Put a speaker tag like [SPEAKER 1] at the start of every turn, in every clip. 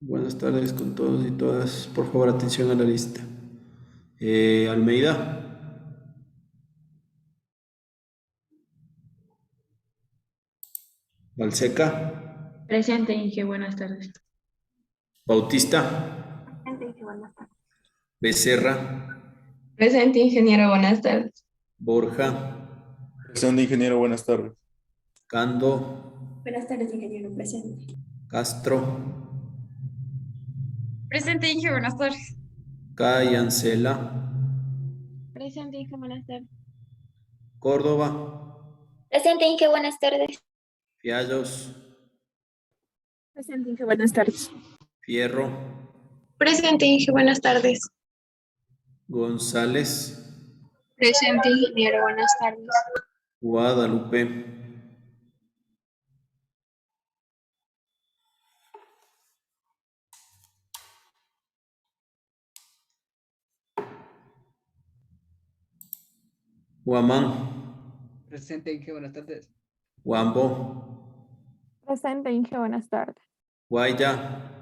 [SPEAKER 1] Buenas tardes con todos y todas. Por favor, atención a la lista. Almeida, Balseca,
[SPEAKER 2] Presente, Inge, buenas tardes.
[SPEAKER 1] Bautista,
[SPEAKER 3] Presente, dije buenas tardes.
[SPEAKER 1] Becerra,
[SPEAKER 2] Presente, ingeniero, buenas tardes.
[SPEAKER 1] Borja,
[SPEAKER 4] Presente, ingeniero, buenas tardes.
[SPEAKER 1] Cando,
[SPEAKER 3] Buenas tardes, ingeniero presente.
[SPEAKER 1] Castro,
[SPEAKER 5] Presente, Inge, buenas tardes.
[SPEAKER 1] Cayancela,
[SPEAKER 5] Presente, Inge, buenas tardes.
[SPEAKER 1] Córdoba,
[SPEAKER 3] Presente, Inge, buenas tardes.
[SPEAKER 1] Fiallos,
[SPEAKER 2] Presente, Inge, buenas tardes.
[SPEAKER 1] Fierro,
[SPEAKER 2] Presente, Inge, buenas tardes.
[SPEAKER 1] González,
[SPEAKER 2] Presente, ingeniero, buenas tardes.
[SPEAKER 1] Guadalupe, Huamán,
[SPEAKER 6] Presente, Inge, buenas tardes.
[SPEAKER 1] Huambo,
[SPEAKER 7] Presente, Inge, buenas tardes.
[SPEAKER 1] Guaya,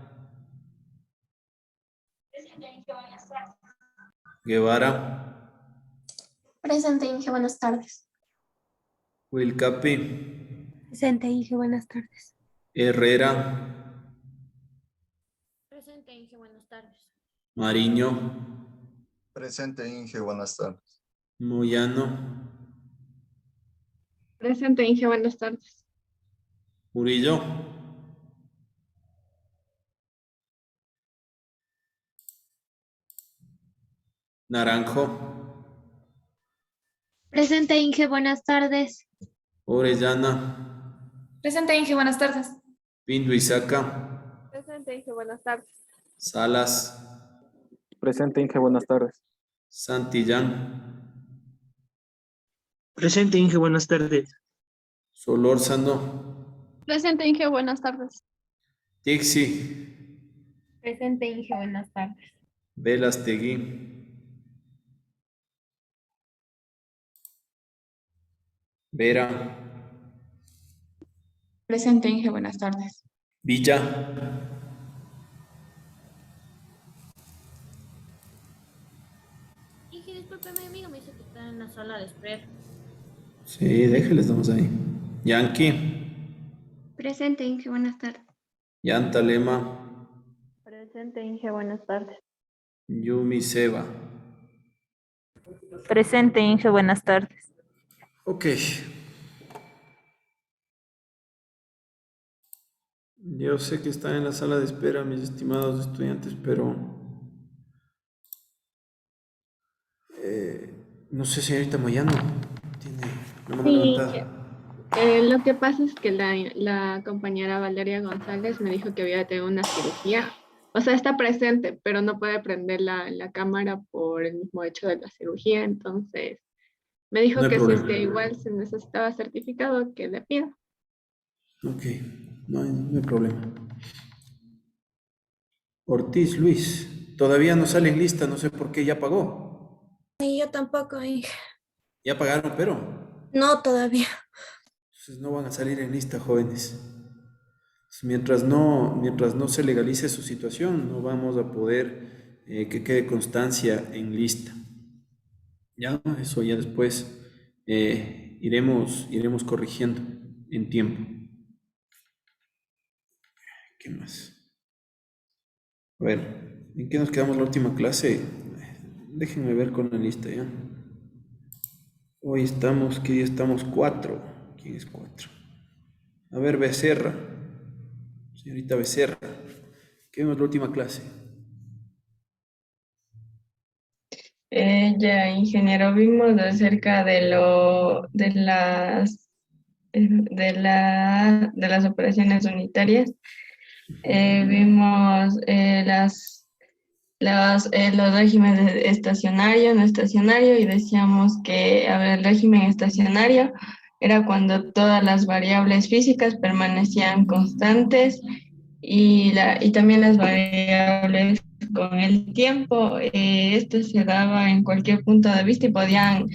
[SPEAKER 1] Guevara,
[SPEAKER 3] Presente, Inge, buenas tardes.
[SPEAKER 1] Wilcapi,
[SPEAKER 3] Presente, Inge, buenas tardes.
[SPEAKER 1] Herrera,
[SPEAKER 5] Presente, Inge, buenas tardes.
[SPEAKER 1] Mariño,
[SPEAKER 4] Presente, Inge, buenas tardes.
[SPEAKER 1] Moyano,
[SPEAKER 2] Presente, Inge, buenas tardes.
[SPEAKER 1] Murillo, Naranjo,
[SPEAKER 3] Presente, Inge, buenas tardes.
[SPEAKER 1] Orellana,
[SPEAKER 5] Presente, Inge, buenas tardes.
[SPEAKER 1] Pinduisaca,
[SPEAKER 7] Presente, Inge, buenas tardes.
[SPEAKER 1] Salas,
[SPEAKER 8] Presente, Inge, buenas tardes.
[SPEAKER 1] Santillán,
[SPEAKER 9] Presente, Inge, buenas tardes.
[SPEAKER 1] Solórzano,
[SPEAKER 7] Presente, Inge, buenas tardes.
[SPEAKER 1] Tixi,
[SPEAKER 5] Presente, Inge, buenas tardes.
[SPEAKER 1] Velastegui, Vera,
[SPEAKER 2] Presente, Inge, buenas tardes.
[SPEAKER 1] Villa,
[SPEAKER 5] Inge, discúlpeme, amigo, me dice que está en la sala de espera.
[SPEAKER 1] sí, déjenles, estamos ahí. Yankee,
[SPEAKER 3] Presente, Inge, buenas tardes.
[SPEAKER 1] Yantalema,
[SPEAKER 7] Presente, Inge, buenas tardes.
[SPEAKER 1] Yumi Seba.
[SPEAKER 7] Presente, Inge, buenas tardes.
[SPEAKER 1] Ok. Yo sé que están en la sala de espera, mis estimados estudiantes, pero no sé si ahorita Moyano tiene la mano
[SPEAKER 2] Sí,
[SPEAKER 1] levantada.
[SPEAKER 2] lo que pasa es que la compañera Valeria González me dijo que había tenido una cirugía. O sea, está presente, pero no puede prender la cámara por el mismo hecho de la cirugía. Entonces, me
[SPEAKER 1] No
[SPEAKER 2] dijo
[SPEAKER 1] hay
[SPEAKER 2] que si es
[SPEAKER 1] problema.
[SPEAKER 2] que igual se necesitaba certificado, que le pida.
[SPEAKER 1] Ok, no hay problema. Ortiz Luis, todavía no sale en lista, no sé por qué ya pagó.
[SPEAKER 3] Y yo tampoco, Inge.
[SPEAKER 1] Ya pagaron, pero
[SPEAKER 3] No, todavía.
[SPEAKER 1] entonces no van a salir en lista, jóvenes. Mientras no se legalice su situación, no vamos a poder que quede constancia en lista. Ya, eso ya después iremos corrigiendo en tiempo. ¿Qué más? A ver, ¿en qué nos quedamos la última clase? Déjenme ver con la lista ya. Hoy estamos, ¿qué día estamos? 4. ¿Quién es 4? A ver, Becerra. Señorita Becerra. ¿Qué vimos la última clase?
[SPEAKER 2] Ya, ingeniero, vimos acerca de las operaciones unitarias. Vimos los regímenes de estacionario, no estacionario, y decíamos que, a ver, el régimen estacionario era cuando todas las variables físicas permanecían constantes y también las variables con el tiempo. Esto se daba en cualquier punto de vista y podían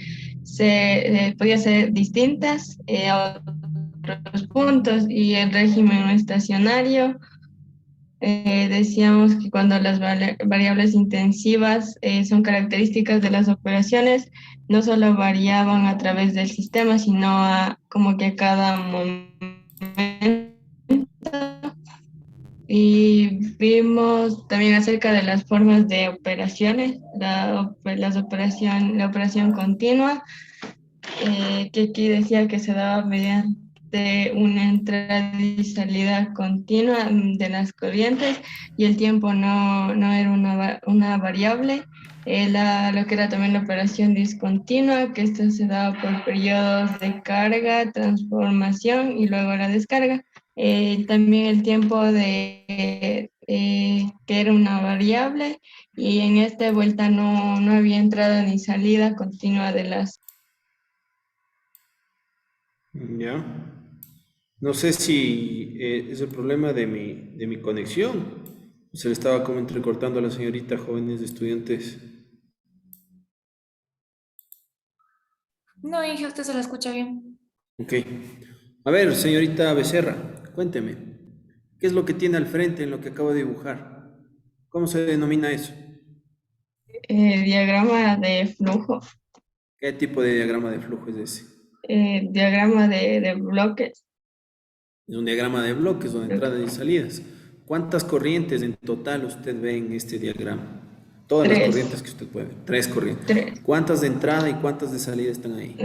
[SPEAKER 2] ser distintas a otros puntos, y el régimen no estacionario decíamos que cuando las variables intensivas son características de las operaciones, no solo variaban a través del sistema, sino como que a cada momento. Y vimos también acerca de las formas de operaciones, la operación continua, que aquí decía que se daba mediante una entrada y salida continua de las corrientes y el tiempo no era una variable. Lo que era también la operación discontinua, que esto se daba por periodos de carga, transformación y luego la descarga. También el tiempo que era una variable y en esta vuelta no había entrada ni salida continua de las.
[SPEAKER 1] Ya. No sé si es el problema de mi conexión. Se le estaba como entrecortando a la señorita, jóvenes estudiantes.
[SPEAKER 5] No, Inge, usted se la escucha bien.
[SPEAKER 1] Ok. A ver, señorita Becerra, cuénteme. ¿Qué es lo que tiene al frente en lo que acabo de dibujar? ¿Cómo se denomina eso?
[SPEAKER 2] Diagrama de flujo,
[SPEAKER 1] ¿Qué tipo de diagrama de flujo es ese?
[SPEAKER 2] diagrama de bloques.
[SPEAKER 1] Es un diagrama de bloques donde entradas y salidas. ¿Cuántas corrientes en total usted ve en este diagrama? Todas las corrientes que usted puede ver. 3 corrientes.
[SPEAKER 2] 3.
[SPEAKER 1] ¿Cuántas de entrada y cuántas de salida están ahí?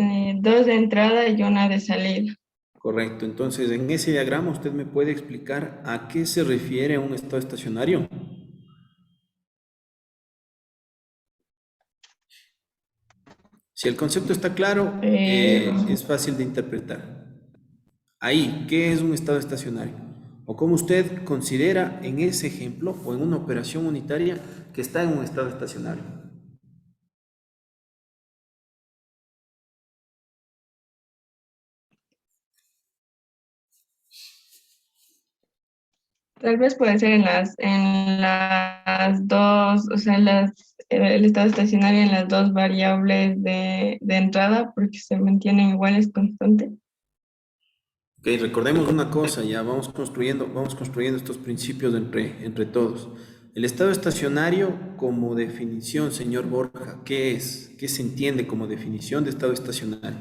[SPEAKER 2] 2 de entrada y 1 de salida.
[SPEAKER 1] Correcto. Entonces, en ese diagrama usted me puede explicar a qué se refiere un estado estacionario. Si el concepto está claro, es fácil de interpretar. Ahí, ¿qué es un estado estacionario? O cómo usted considera en ese ejemplo o en una operación unitaria que está en un estado estacionario.
[SPEAKER 2] Tal vez puede ser en las dos, o sea, el estado estacionario en las dos variables de entrada, porque se mantienen iguales constantes.
[SPEAKER 1] Ok, recordemos una cosa, ya vamos construyendo estos principios entre todos. El estado estacionario como definición, señor Borja, ¿qué es? ¿Qué se entiende como definición de estado estacionario?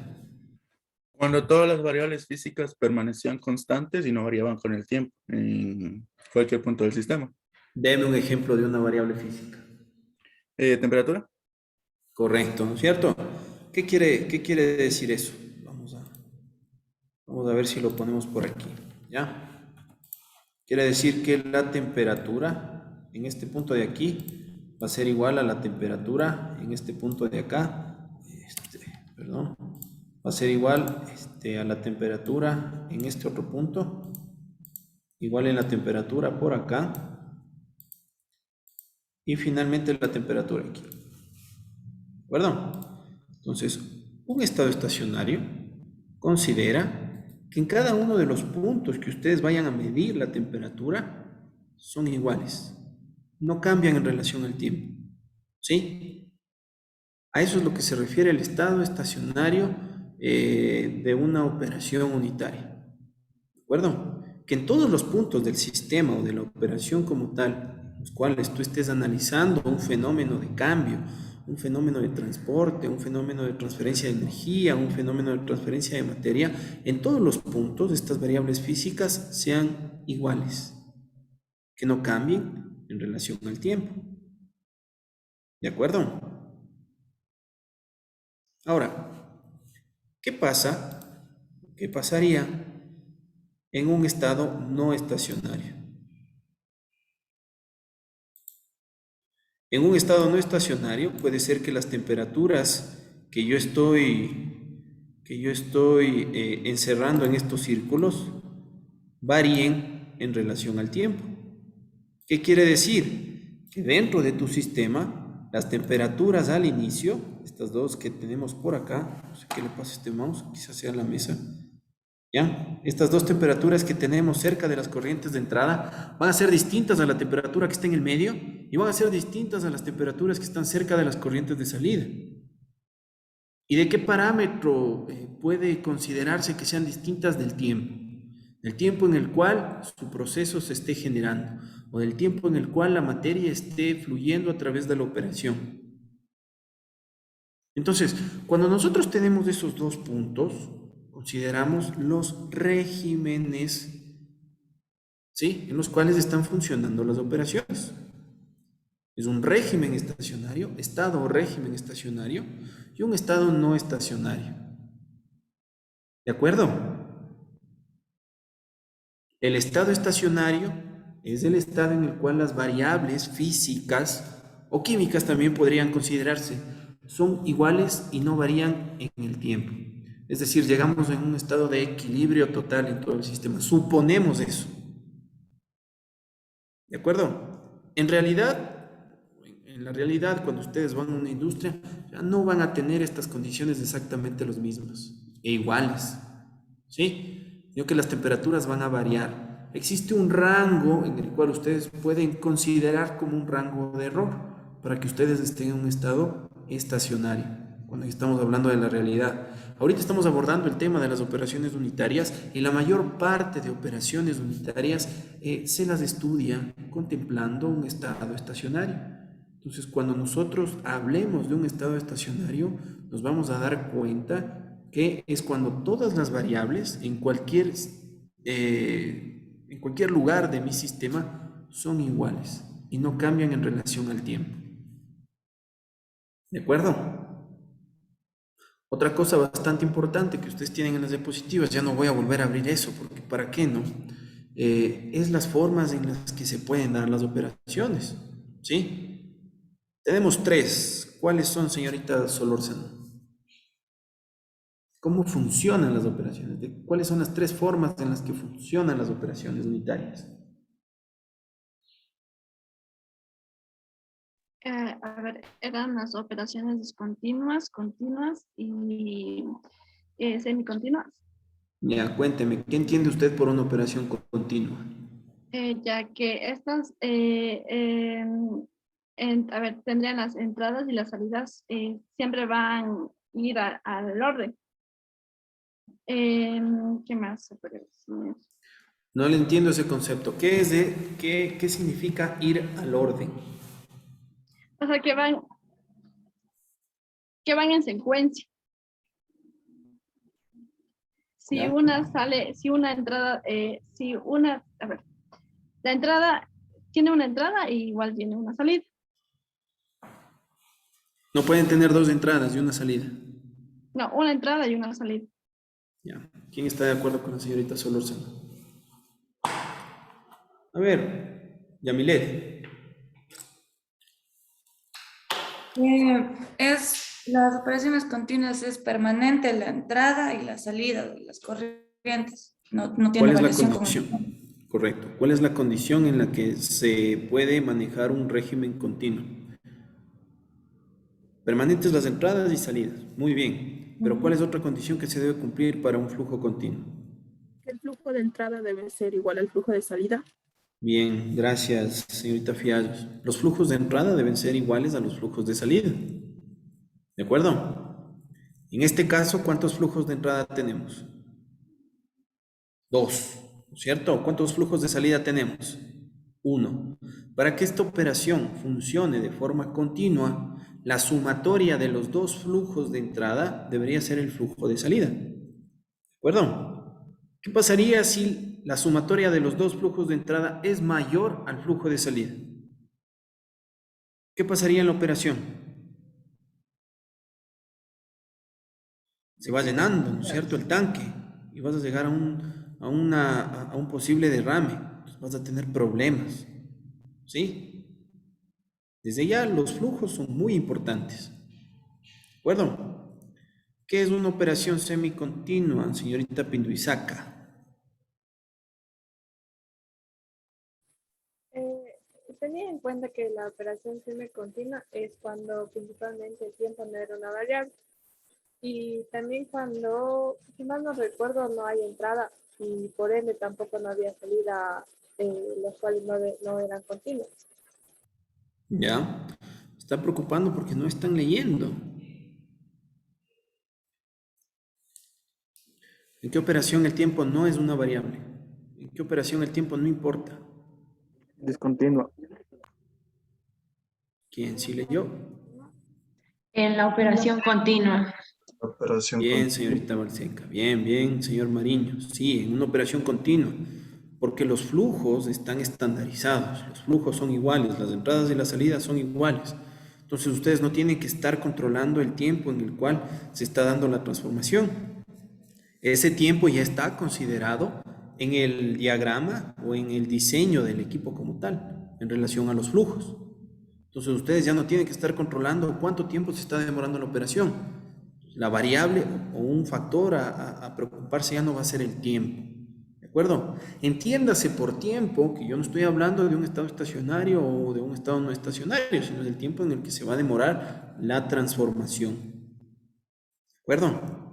[SPEAKER 4] Cuando todas las variables físicas permanecían constantes y no variaban con el tiempo en cualquier punto del sistema.
[SPEAKER 1] Deme un ejemplo de una variable física.
[SPEAKER 4] ¿Temperatura?
[SPEAKER 1] Correcto, ¿no es cierto? ¿Qué quiere decir eso? Vamos a ver si lo ponemos por aquí, ¿ya? Quiere decir que la temperatura en este punto de aquí va a ser igual a la temperatura en este punto de acá, perdón, va a ser igual a la temperatura en este otro punto, igual en la temperatura por acá y finalmente la temperatura aquí. ¿De acuerdo? Entonces, un estado estacionario considera que en cada uno de los puntos que ustedes vayan a medir la temperatura son iguales, no cambian en relación al tiempo, ¿sí? A eso es lo que se refiere el estado estacionario de una operación unitaria, ¿de acuerdo? Que en todos los puntos del sistema o de la operación como tal, los cuales tú estés analizando un fenómeno de cambio, un fenómeno de transporte, un fenómeno de transferencia de energía, un fenómeno de transferencia de materia, en todos los puntos estas variables físicas sean iguales, que no cambien en relación al tiempo. ¿De acuerdo? Ahora, ¿qué pasa? ¿Qué pasaría en un estado no estacionario? En un estado no estacionario puede ser que las temperaturas que yo estoy encerrando en estos círculos varíen en relación al tiempo. ¿Qué quiere decir? Que dentro de tu sistema, las temperaturas al inicio, estas dos que tenemos por acá, no sé qué le pasa a este mouse, quizás sea la mesa, ¿ya? Estas dos temperaturas que tenemos cerca de las corrientes de entrada van a ser distintas a la temperatura que está en el medio y van a ser distintas a las temperaturas que están cerca de las corrientes de salida. ¿Y de qué parámetro puede considerarse que sean distintas del tiempo? El tiempo en el cual su proceso se esté generando o del tiempo en el cual la materia esté fluyendo a través de la operación. Entonces, cuando nosotros tenemos esos dos puntos, consideramos los regímenes, ¿sí?, en los cuales están funcionando las operaciones. Es un régimen estacionario, estado o régimen estacionario, y un estado no estacionario. ¿De acuerdo? El estado estacionario es el estado en el cual las variables físicas o químicas también podrían considerarse son iguales y no varían en el tiempo. Es decir, llegamos en un estado de equilibrio total en todo el sistema. Suponemos eso. ¿De acuerdo? En la realidad, cuando ustedes van a una industria, ya no van a tener estas condiciones exactamente las mismas e iguales. ¿Sí? Sino que las temperaturas van a variar. Existe un rango en el cual ustedes pueden considerar como un rango de error para que ustedes estén en un estado estacionario, cuando estamos hablando de la realidad. Ahorita estamos abordando el tema de las operaciones unitarias y la mayor parte de operaciones unitarias se las estudia contemplando un estado estacionario. Entonces, cuando nosotros hablemos de un estado estacionario, nos vamos a dar cuenta que es cuando todas las variables en cualquier lugar de mi sistema son iguales y no cambian en relación al tiempo. ¿De acuerdo? Otra cosa bastante importante que ustedes tienen en las diapositivas, ya no voy a volver a abrir eso, porque ¿para qué no? Es las formas en las que se pueden dar las operaciones, ¿sí? Tenemos tres. ¿Cuáles son, señorita Solórzano? ¿Cómo funcionan las operaciones? ¿Cuáles son las tres formas en las que funcionan las operaciones unitarias?
[SPEAKER 7] A ver, eran las operaciones discontinuas, continuas y semicontinuas,
[SPEAKER 1] Ya, cuénteme, ¿qué entiende usted por una operación continua?
[SPEAKER 7] ya que estas, a ver, tendrían las entradas y las salidas, siempre van a ir al orden. ¿Qué más se puede decir?
[SPEAKER 1] No le entiendo ese concepto. ¿Qué significa ir al orden?
[SPEAKER 7] O sea, que van en secuencia. Si
[SPEAKER 1] ¿Ya?
[SPEAKER 7] una sale, si una entrada, a ver, la entrada tiene una entrada y igual tiene una salida.
[SPEAKER 1] No pueden tener dos entradas y una salida.
[SPEAKER 7] No, una entrada y una salida.
[SPEAKER 1] Ya. ¿Quién está de acuerdo con la señorita Solórzano? A ver, Yamilet.
[SPEAKER 10] Las operaciones continuas es permanente la entrada y la salida de las corrientes. No tiene
[SPEAKER 1] ¿Cuál es la
[SPEAKER 10] variación
[SPEAKER 1] condición? Correcto. ¿Cuál es la condición en la que se puede manejar un régimen continuo? Permanentes las entradas y salidas. Muy bien. Pero ¿cuál es otra condición que se debe cumplir para un flujo continuo?
[SPEAKER 11] El flujo de entrada debe ser igual al flujo de salida.
[SPEAKER 1] Bien, gracias, señorita Fiallos. Los flujos de entrada deben ser iguales a los flujos de salida. ¿De acuerdo? En este caso, ¿cuántos flujos de entrada tenemos? 2, ¿cierto? ¿Cuántos flujos de salida tenemos? 1. Para que esta operación funcione de forma continua, la sumatoria de los dos flujos de entrada debería ser el flujo de salida. ¿De acuerdo? ¿Qué pasaría si la sumatoria de los dos flujos de entrada es mayor al flujo de salida? ¿Qué pasaría en la operación? Se va llenando, ¿no es cierto?, el tanque y vas a llegar a un posible derrame. Entonces vas a tener problemas, ¿sí? Desde ya los flujos son muy importantes. ¿De acuerdo? ¿Qué es una operación semicontinua, señorita Pinduizaca?
[SPEAKER 7] Tenía en cuenta que la operación semicontinua es cuando principalmente el tiempo no era una variable. Y también cuando, si mal no recuerdo, no hay entrada y por ende tampoco no había salida, los cuales no eran continuos.
[SPEAKER 1] Ya, está preocupando porque no están leyendo. ¿En qué operación el tiempo no es una variable? qué operación el tiempo no importa?
[SPEAKER 8] Discontinua.
[SPEAKER 1] ¿Quién sí leyó?
[SPEAKER 5] En la operación continua.
[SPEAKER 12] Operación
[SPEAKER 1] Bien,
[SPEAKER 12] continua.
[SPEAKER 1] señorita Balseca. Bien, bien, señor Mariño. Sí, en una operación continua. Porque los flujos están estandarizados. Los flujos son iguales. Las entradas y las salidas son iguales. Entonces ustedes no tienen que estar controlando el tiempo en el cual se está dando la transformación. Ese tiempo ya está considerado en el diagrama o en el diseño del equipo como tal, en relación a los flujos. Entonces ustedes ya no tienen que estar controlando cuánto tiempo se está demorando la operación. La variable o un factor a preocuparse ya no va a ser el tiempo. ¿De acuerdo? Entiéndase por tiempo que yo no estoy hablando de un estado estacionario o de un estado no estacionario, sino del tiempo en el que se va a demorar la transformación. ¿De acuerdo?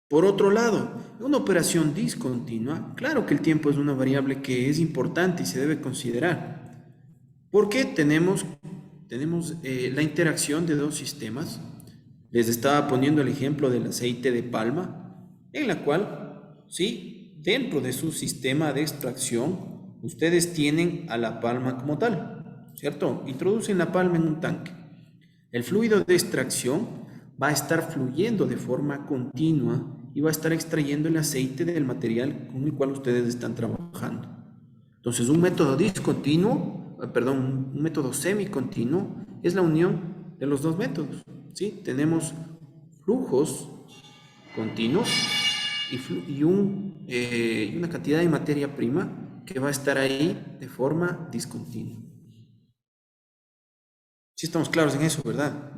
[SPEAKER 1] Por otro lado, en una operación discontinua, claro que el tiempo es una variable que es importante y se debe considerar. Porque tenemos la interacción de dos sistemas. Les estaba poniendo el ejemplo del aceite de palma, en la cual, sí, dentro de su sistema de extracción, ustedes tienen a la palma como tal, ¿cierto? Introducen la palma en un tanque. El fluido de extracción va a estar fluyendo de forma continua y va a estar extrayendo el aceite del material con el cual ustedes están trabajando. Entonces, un método discontinuo, un método semicontinuo es la unión de los dos métodos, ¿sí? Tenemos flujos continuos y una cantidad de materia prima que va a estar ahí de forma discontinua. Sí estamos claros en eso, ¿verdad?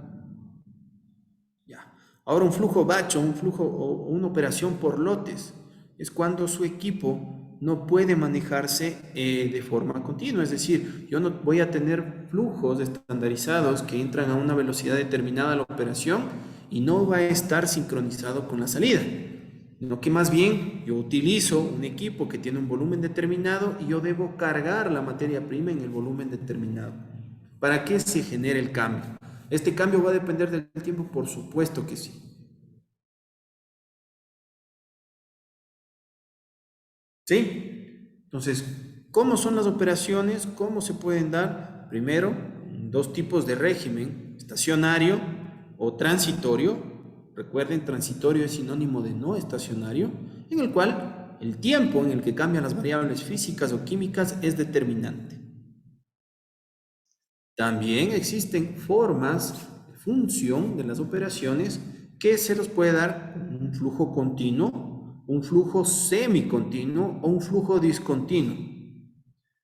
[SPEAKER 1] Ya. Ahora un flujo batch o una operación por lotes es cuando su equipo no puede manejarse de forma continua, es decir, yo no voy a tener flujos estandarizados que entran a una velocidad determinada a la operación y no va a estar sincronizado con la salida, sino que más bien yo utilizo un equipo que tiene un volumen determinado y yo debo cargar la materia prima en el volumen determinado para que se genere el cambio. ¿Este cambio va a depender del tiempo? Por supuesto que sí. ¿Sí? Entonces, ¿cómo son las operaciones? ¿Cómo se pueden dar? Primero, dos tipos de régimen, estacionario o transitorio. Recuerden, transitorio es sinónimo de no estacionario, en el cual el tiempo en el que cambian las variables físicas o químicas es determinante. También existen formas de función de las operaciones que se los puede dar un flujo continuo, un flujo semicontinuo o un flujo discontinuo.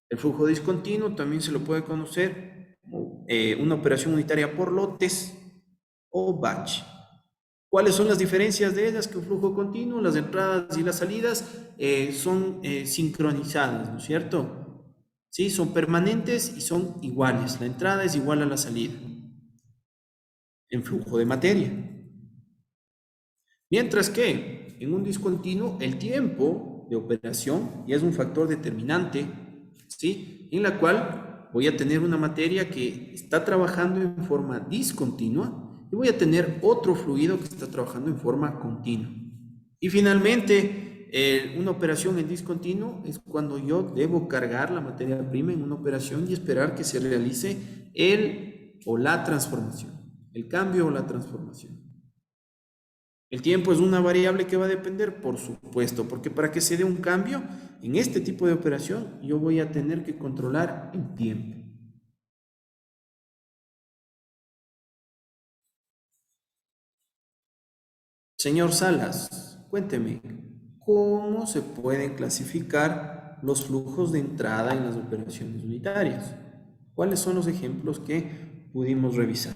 [SPEAKER 1] El flujo discontinuo también se lo puede conocer como una operación unitaria por lotes o batch. ¿Cuáles son las diferencias de ellas? Que un flujo continuo, las entradas y las salidas son sincronizadas, ¿no es cierto? Sí, son permanentes y son iguales. La entrada es igual a la salida en flujo de materia. Mientras que en un discontinuo el tiempo de operación ya es un factor determinante, ¿sí? En la cual voy a tener una materia que está trabajando en forma discontinua y voy a tener otro fluido que está trabajando en forma continua. Y finalmente, una operación en discontinuo es cuando yo debo cargar la materia prima en una operación y esperar que se realice el o la transformación, el cambio o la transformación. ¿El tiempo es una variable que va a depender? Por supuesto, porque para que se dé un cambio en este tipo de operación, yo voy a tener que controlar el tiempo. Señor Salas, cuénteme, ¿cómo se pueden clasificar los flujos de entrada en las operaciones unitarias? ¿Cuáles son los ejemplos que pudimos revisar?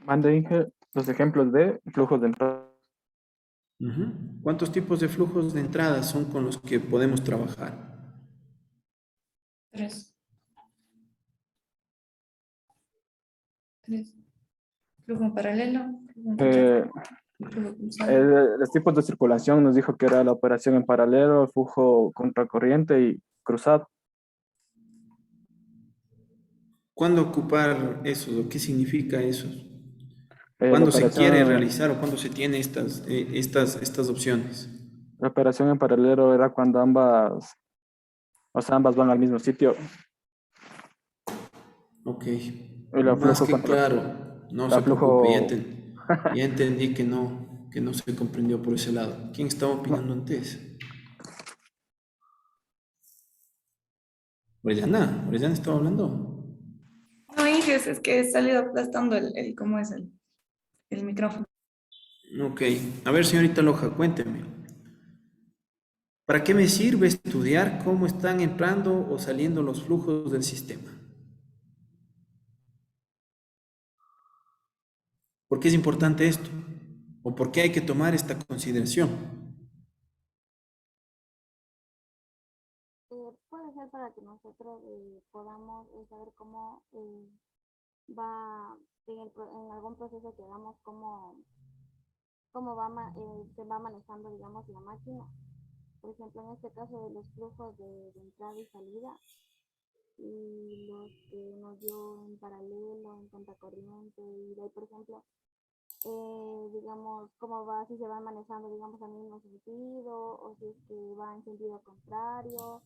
[SPEAKER 8] Mande, Inge, los ejemplos de flujos de entrada.
[SPEAKER 1] ¿Cuántos tipos de flujos de entrada son con los que podemos trabajar?
[SPEAKER 10] 3. Flujo paralelo.
[SPEAKER 8] Los tipos de circulación nos dijo que era la operación en paralelo, el flujo contracorriente y cruzado.
[SPEAKER 1] ¿Cuándo ocupar esos o qué significa eso?
[SPEAKER 8] La
[SPEAKER 1] ¿Cuándo se quiere
[SPEAKER 8] operación,
[SPEAKER 1] realizar o cuándo se tiene estas opciones?
[SPEAKER 8] la operación en paralelo era cuando ambas, o sea, ambas van al mismo sitio.
[SPEAKER 1] Ok.
[SPEAKER 8] Y la
[SPEAKER 1] Más
[SPEAKER 8] flujo
[SPEAKER 1] que
[SPEAKER 8] contra,
[SPEAKER 1] claro, no
[SPEAKER 8] la
[SPEAKER 1] se preocupe,
[SPEAKER 8] flujo,
[SPEAKER 1] ya entendí que no se comprendió por ese lado. ¿Quién estaba
[SPEAKER 8] no,
[SPEAKER 1] opinando antes? Orellana estaba hablando.
[SPEAKER 10] No, Inge, es que he salido aplastando ¿cómo es el micrófono?
[SPEAKER 1] Ok. A ver, señorita Loja, cuénteme. ¿Para qué me sirve estudiar cómo están entrando o saliendo los flujos del sistema? ¿Por qué es importante esto? ¿O por qué hay que tomar esta consideración?
[SPEAKER 3] Puede ser para que nosotros podamos saber cómo va en algún proceso que hagamos, cómo se va manejando, digamos, la máquina. Por ejemplo, en este caso de los flujos de entrada y salida y los que nos dio en paralelo, en contracorriente y de ahí, por ejemplo, digamos, cómo va, si se van manejando, digamos, al mismo sentido o si es que va en sentido contrario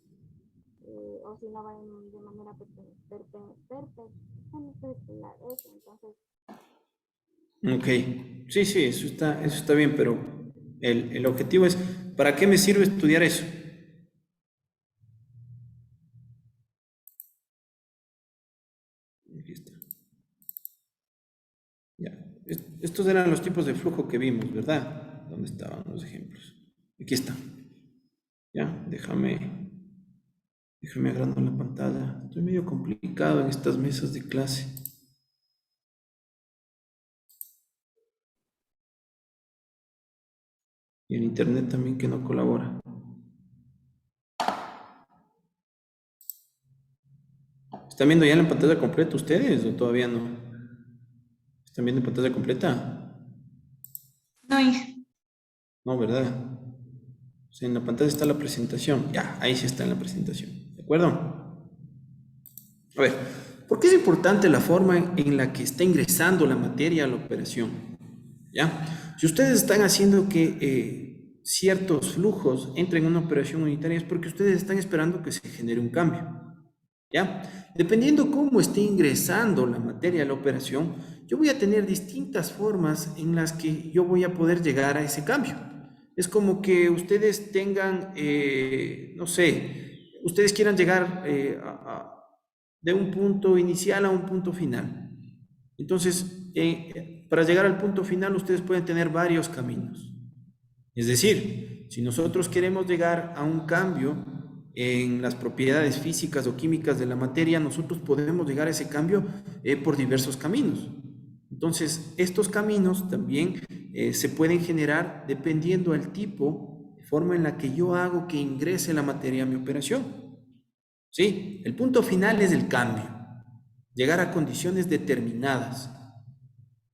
[SPEAKER 3] o si no va de manera perpendicular. Entonces,
[SPEAKER 1] Ok. Sí, sí, eso está bien, pero el objetivo es, ¿para qué me sirve estudiar eso? Aquí está. Ya. Estos eran los tipos de flujo que vimos, ¿verdad? ¿Dónde estaban los ejemplos? Aquí está. Ya, déjame agrandar la pantalla. Estoy medio complicado en estas mesas de clase. Y el internet también que no colabora. ¿Están viendo ya la pantalla completa ustedes o todavía no? ¿Están viendo pantalla completa?
[SPEAKER 10] No, Inge.
[SPEAKER 1] No, ¿verdad? O sea, en la pantalla está la presentación. Ya, ahí sí está en la presentación. ¿De acuerdo? A ver, ¿por qué es importante la forma en la que está ingresando la materia a la operación? ¿Ya? Si ustedes están haciendo que ciertos flujos entren en una operación unitaria es porque ustedes están esperando que se genere un cambio. ¿Ya? Dependiendo cómo esté ingresando la materia a la operación, yo voy a tener distintas formas en las que yo voy a poder llegar a ese cambio. Es como que ustedes tengan, no sé, ustedes quieran llegar de un punto inicial a un punto final. Entonces, para llegar al punto final, ustedes pueden tener varios caminos. Es decir, si nosotros queremos llegar a un cambio en las propiedades físicas o químicas de la materia, nosotros podemos llegar a ese cambio por diversos caminos. Entonces, estos caminos también se pueden generar dependiendo del tipo de forma en la que yo hago que ingrese la materia a mi operación. ¿Sí? El punto final es el cambio, llegar a condiciones determinadas.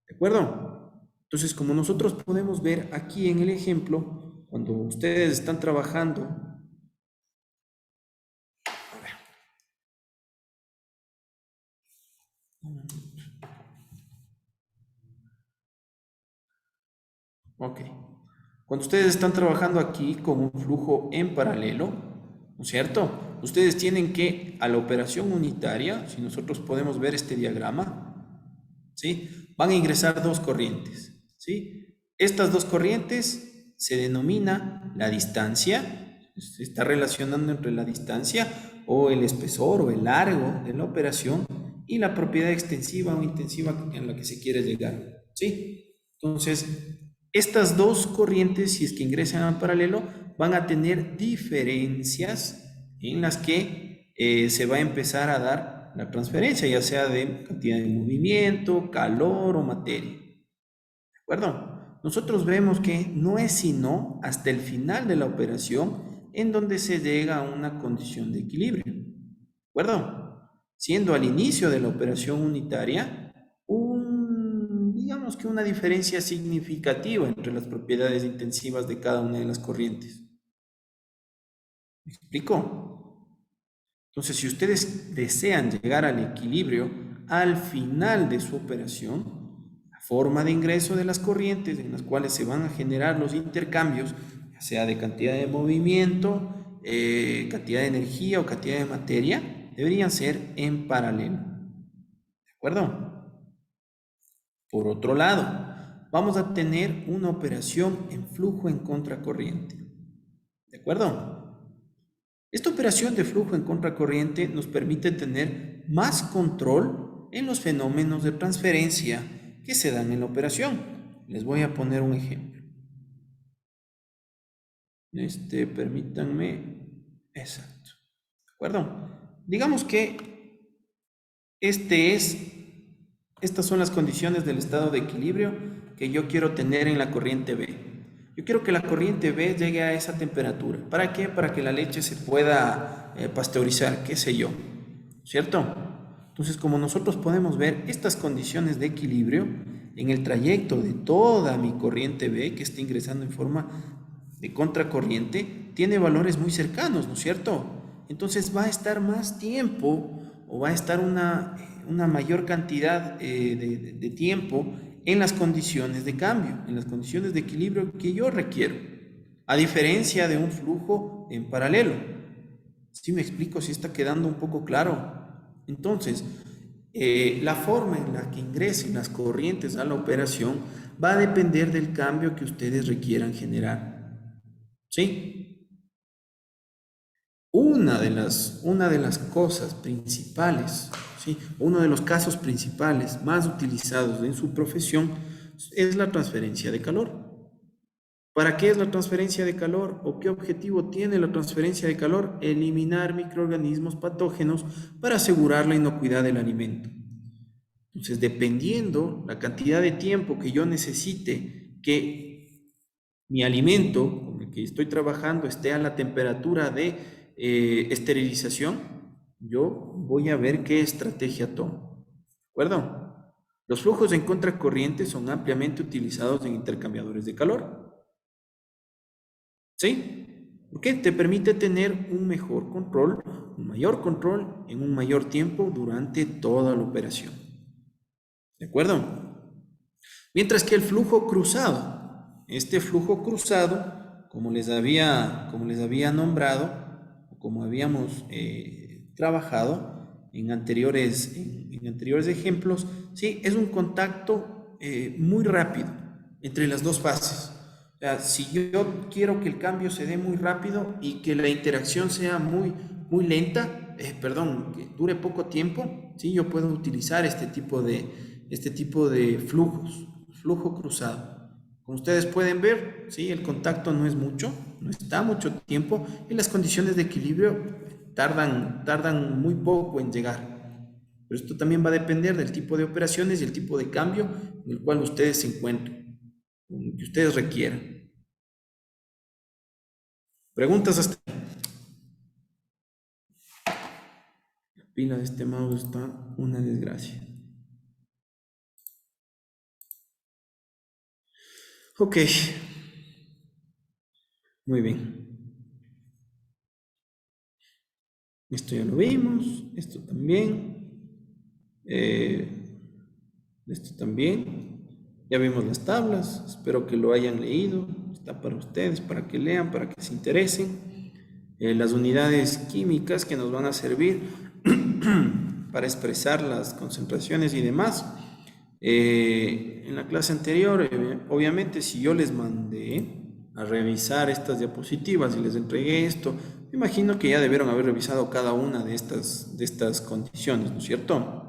[SPEAKER 1] ¿De acuerdo? Entonces, como nosotros podemos ver aquí en el ejemplo, cuando ustedes están trabajando, a ver, ok, cuando ustedes están trabajando aquí con un flujo en paralelo, ¿no es cierto? Ustedes tienen que, a la operación unitaria, si nosotros podemos ver este diagrama, ¿sí? Van a ingresar dos corrientes, ¿sí? Estas dos corrientes se denomina la distancia, se está relacionando entre la distancia o el espesor o el largo de la operación y la propiedad extensiva o intensiva en la que se quiere llegar, ¿sí? Entonces, estas dos corrientes, si es que ingresan en paralelo, van a tener diferencias en las que se va a empezar a dar la transferencia, ya sea de cantidad de movimiento, calor o materia. ¿De acuerdo? Nosotros vemos que no es sino hasta el final de la operación en donde se llega a una condición de equilibrio. ¿De acuerdo? Siendo al inicio de la operación unitaria, digamos que una diferencia significativa entre las propiedades intensivas de cada una de las corrientes. ¿Me explico? Entonces, si ustedes desean llegar al equilibrio al final de su operación, la forma de ingreso de las corrientes en las cuales se van a generar los intercambios, ya sea de cantidad de movimiento, cantidad de energía o cantidad de materia, deberían ser en paralelo. ¿De acuerdo? Por otro lado, vamos a tener una operación en flujo en contracorriente. ¿De acuerdo? Esta operación de flujo en contracorriente nos permite tener más control en los fenómenos de transferencia que se dan en la operación. Les voy a poner un ejemplo. Permítanme. Exacto. ¿De acuerdo? Digamos que estas son las condiciones del estado de equilibrio que yo quiero tener en la corriente B. Yo quiero que la corriente B llegue a esa temperatura. ¿Para qué? Para que la leche se pueda pasteurizar, qué sé yo. ¿Cierto? Entonces, como nosotros podemos ver estas condiciones de equilibrio en el trayecto de toda mi corriente B que está ingresando en forma de contracorriente, tiene valores muy cercanos, ¿no es cierto? Entonces va a estar más tiempo o va a estar una mayor cantidad de tiempo en las condiciones de cambio, en las condiciones de equilibrio que yo requiero, a diferencia de un flujo en paralelo. ¿Sí me explico? ¿Sí está quedando un poco claro? Entonces, la forma en la que ingresen las corrientes a la operación va a depender del cambio que ustedes requieran generar. ¿Sí? Una de las cosas principales, ¿sí? Uno de los casos principales más utilizados en su profesión es la transferencia de calor. ¿Para qué es la transferencia de calor? ¿O qué objetivo tiene la transferencia de calor? Eliminar microorganismos patógenos para asegurar la inocuidad del alimento. Entonces, dependiendo la cantidad de tiempo que yo necesite que mi alimento con el que estoy trabajando esté a la temperatura de esterilización, yo voy a ver qué estrategia tomo. ¿De acuerdo? Los flujos en contracorriente son ampliamente utilizados en intercambiadores de calor. ¿Sí? Porque te permite tener un mejor control, un mayor control en un mayor tiempo durante toda la operación. ¿De acuerdo? Mientras que el flujo cruzado, este flujo cruzado, como les había nombrado, o como habíamos trabajado en anteriores ejemplos, ¿sí? Es un contacto muy rápido entre las dos fases. O sea, si yo quiero que el cambio se dé muy rápido y que la interacción sea muy lenta, que dure poco tiempo, ¿sí? Yo puedo utilizar este tipo de flujo cruzado. Como ustedes pueden ver, ¿sí? El contacto no es mucho, no está mucho tiempo y las condiciones de equilibrio tardan muy poco en llegar. Pero esto también va a depender del tipo de operaciones y el tipo de cambio en el cual ustedes se encuentren, que ustedes requieran. ¿Preguntas hasta aquí? La pila de este mouse está una desgracia. Ok. Muy bien. Esto ya lo vimos. Esto también. Esto también. Ya vimos las tablas, espero que lo hayan leído, está para ustedes, para que lean, para que se interesen. Las unidades químicas que nos van a servir para expresar las concentraciones y demás. En la clase anterior, obviamente, si yo les mandé a revisar estas diapositivas y les entregué esto, me imagino que ya debieron haber revisado cada una de estas condiciones, ¿no es cierto?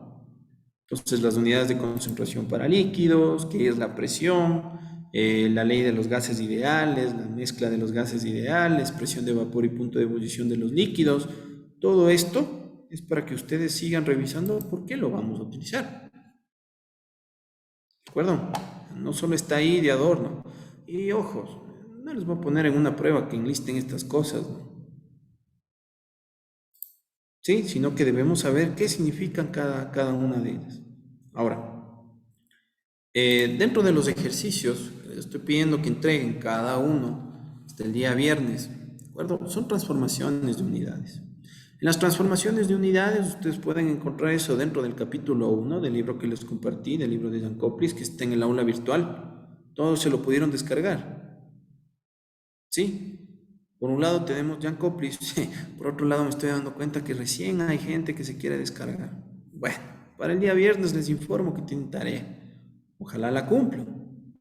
[SPEAKER 1] Entonces, las unidades de concentración para líquidos, qué es la presión, la ley de los gases ideales, la mezcla de los gases ideales, presión de vapor y punto de ebullición de los líquidos. Todo esto es para que ustedes sigan revisando por qué lo vamos a utilizar. ¿De acuerdo? No solo está ahí de adorno. Y ojos, no les voy a poner en una prueba que enlisten estas cosas, ¿no? ¿Sí? Sino que debemos saber qué significan cada una de ellas. Ahora, dentro de los ejercicios, les estoy pidiendo que entreguen cada uno hasta el día viernes, ¿de acuerdo? Son transformaciones de unidades. En las transformaciones de unidades, ustedes pueden encontrar eso dentro del capítulo 1 del libro que les compartí, del libro de Jan Koplis, que está en el aula virtual. Todos se lo pudieron descargar. ¿Sí? Por un lado tenemos Jan Koplis, por otro lado me estoy dando cuenta que recién hay gente que se quiere descargar. Bueno, para el día viernes les informo que tienen tarea. Ojalá la cumplan.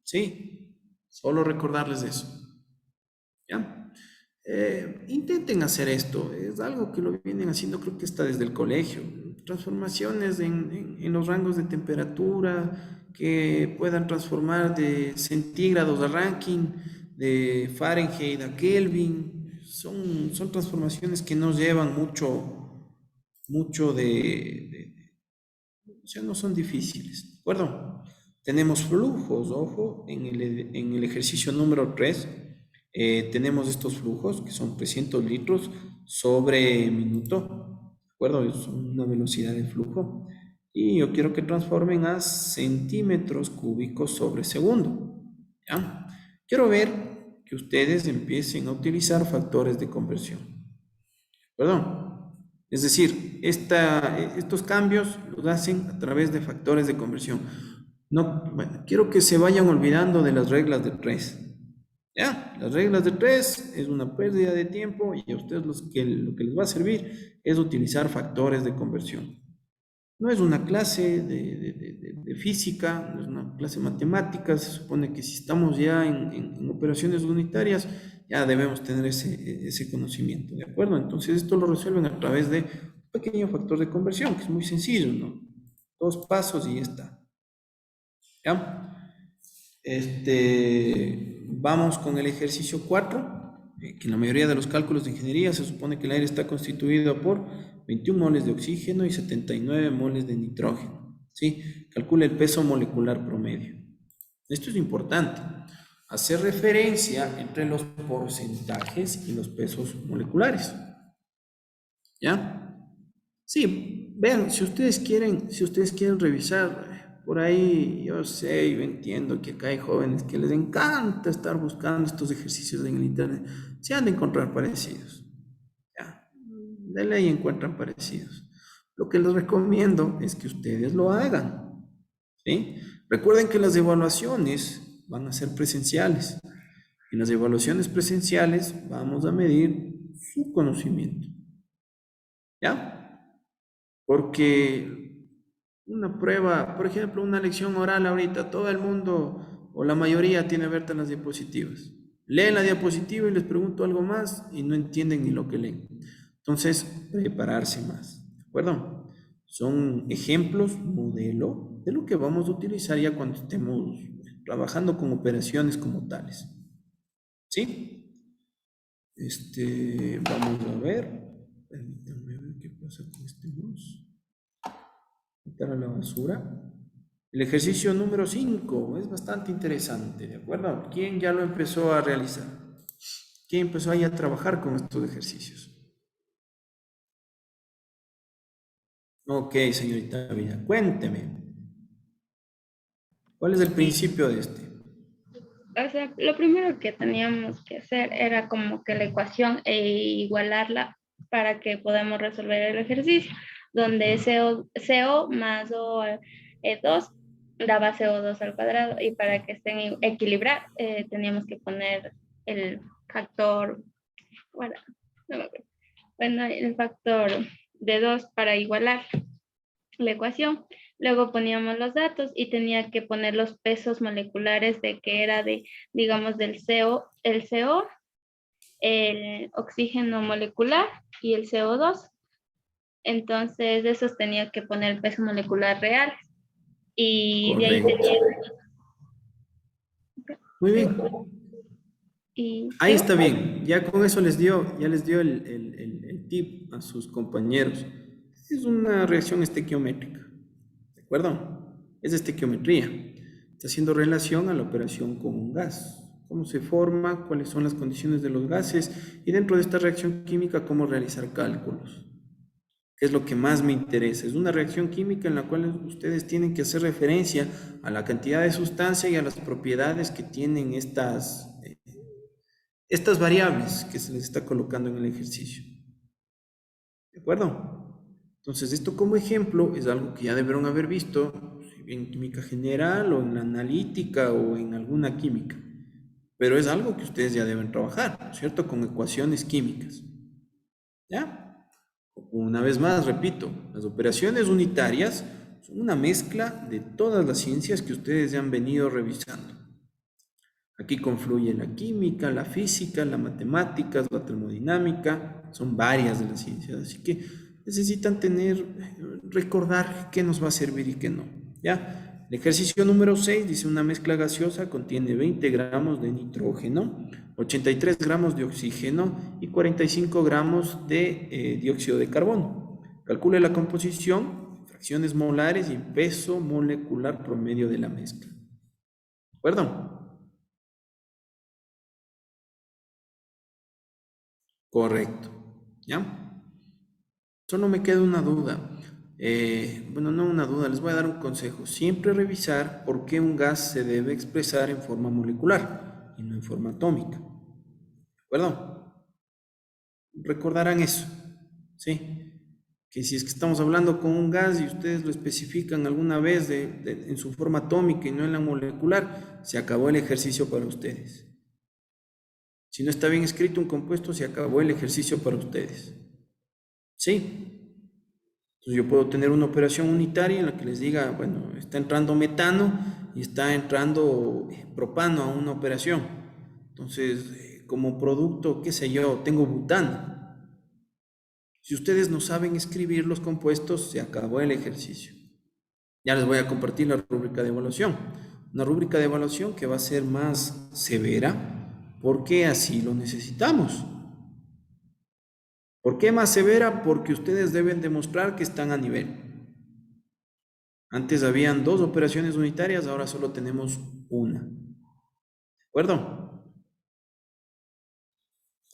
[SPEAKER 1] ¿Sí? Solo recordarles eso. ¿Ya? Intenten hacer esto, es algo que lo vienen haciendo, creo que está desde el colegio. Transformaciones en los rangos de temperatura que puedan transformar de centígrados a Rankine, de Fahrenheit a Kelvin. Son transformaciones que no llevan mucho o sea, no son difíciles, ¿de acuerdo? Tenemos flujos, ojo, en el ejercicio número 3. Tenemos estos flujos que son 300 litros sobre minuto, ¿de acuerdo? Es una velocidad de flujo. Y yo quiero que transformen a centímetros cúbicos sobre segundo, ¿ya? Quiero ver que ustedes empiecen a utilizar factores de conversión, ¿perdón? Es decir, estos cambios los hacen a través de factores de conversión. No, bueno, quiero que se vayan olvidando de las reglas de 3. ¿Ya? Las reglas de 3 es una pérdida de tiempo y a ustedes lo que les va a servir es utilizar factores de conversión. No es una clase de física, no es una clase de matemáticas. Se supone que si estamos ya en operaciones unitarias, ya debemos tener ese conocimiento, ¿de acuerdo? Entonces esto lo resuelven a través de un pequeño factor de conversión, que es muy sencillo, ¿no? 2 pasos y ya está. ¿Ya? Vamos con el ejercicio 4, que en la mayoría de los cálculos de ingeniería se supone que el aire está constituido por 21 moles de oxígeno y 79 moles de nitrógeno. ¿Sí? Calcula el peso molecular promedio. Esto es importante. Hacer referencia entre los porcentajes y los pesos moleculares. ¿Ya? Sí, vean, si ustedes quieren revisar. Por ahí yo sé, yo entiendo que acá hay jóvenes que les encanta estar buscando estos ejercicios en el internet. Se han de encontrar parecidos. Ya, de ley encuentran parecidos. Lo que les recomiendo es que ustedes lo hagan. ¿Sí? Recuerden que las evaluaciones van a ser presenciales. En las evaluaciones presenciales vamos a medir su conocimiento. ¿Ya? Porque una prueba, por ejemplo, una lección oral ahorita, todo el mundo o la mayoría tiene abiertas las diapositivas. Leen la diapositiva y les pregunto algo más y no entienden ni lo que leen. Entonces, prepararse más, ¿de acuerdo? Son ejemplos, modelo de lo que vamos a utilizar ya cuando estemos trabajando con operaciones como tales. ¿Sí? Vamos a ver. Permítanme ver qué pasa con este mouse. Quitar a la basura. El ejercicio número 5 es bastante interesante, ¿de acuerdo? ¿Quién ya lo empezó a realizar? ¿Quién empezó ahí a trabajar con estos ejercicios? Ok, señorita Villa, cuénteme. ¿Cuál es el principio de este?
[SPEAKER 5] O sea, lo primero que teníamos que hacer era como que la ecuación igualarla para que podamos resolver el ejercicio, donde CO más O2 daba CO2 al cuadrado, y para que estén equilibrados teníamos que poner el factor, bueno, no me acuerdo. Bueno, el factor de 2 para igualar la ecuación. Luego poníamos los datos y tenía que poner los pesos moleculares de que era digamos, del CO, el oxígeno molecular y el CO2. Entonces, de esos tenía que poner el peso molecular real. Y de ahí tenía...
[SPEAKER 1] Muy bien. Ahí está bien. Ya con eso ya les dio el tip a sus compañeros. Es una reacción estequiométrica. ¿De acuerdo? Es estequiometría. Está haciendo relación a la operación con un gas. Cómo se forma, cuáles son las condiciones de los gases y dentro de esta reacción química cómo realizar cálculos. ¿Qué es lo que más me interesa? Es una reacción química en la cual ustedes tienen que hacer referencia a la cantidad de sustancia y a las propiedades que tienen estas variables que se les está colocando en el ejercicio. ¿De acuerdo? Entonces, esto como ejemplo es algo que ya debieron haber visto en química general o en la analítica o en alguna química. Pero es algo que ustedes ya deben trabajar, ¿cierto? Con ecuaciones químicas. ¿Ya? Una vez más, repito, las operaciones unitarias son una mezcla de todas las ciencias que ustedes ya han venido revisando. Aquí confluye la química, la física, las matemáticas, la termodinámica, son varias de las ciencias, así que necesitan recordar qué nos va a servir y qué no. ¿Ya? El ejercicio número 6 dice una mezcla gaseosa contiene 20 gramos de nitrógeno, 83 gramos de oxígeno y 45 gramos de dióxido de carbono. Calcule la composición, fracciones molares y peso molecular promedio de la mezcla. ¿De acuerdo? Correcto. ¿Ya? Solo me queda una duda. Bueno, no una duda, les voy a dar un consejo. Siempre revisar por qué un gas se debe expresar en forma molecular y no en forma atómica. ¿De acuerdo? Recordarán eso. ¿Sí? Que si es que estamos hablando con un gas y ustedes lo especifican alguna vez en su forma atómica y no en la molecular, se acabó el ejercicio para ustedes. Si no está bien escrito un compuesto, se acabó el ejercicio para ustedes. ¿Sí? Entonces yo puedo tener una operación unitaria en la que les diga, bueno, está entrando metano y está entrando propano a una operación. Entonces, como producto, qué sé yo, tengo butano. Si ustedes no saben escribir los compuestos, se acabó el ejercicio. Ya les voy a compartir la rúbrica de evaluación. Una rúbrica de evaluación que va a ser más severa, porque así lo necesitamos. ¿Por qué más severa? Porque ustedes deben demostrar que están a nivel. Antes habían 2 operaciones unitarias, ahora solo tenemos una. ¿De acuerdo?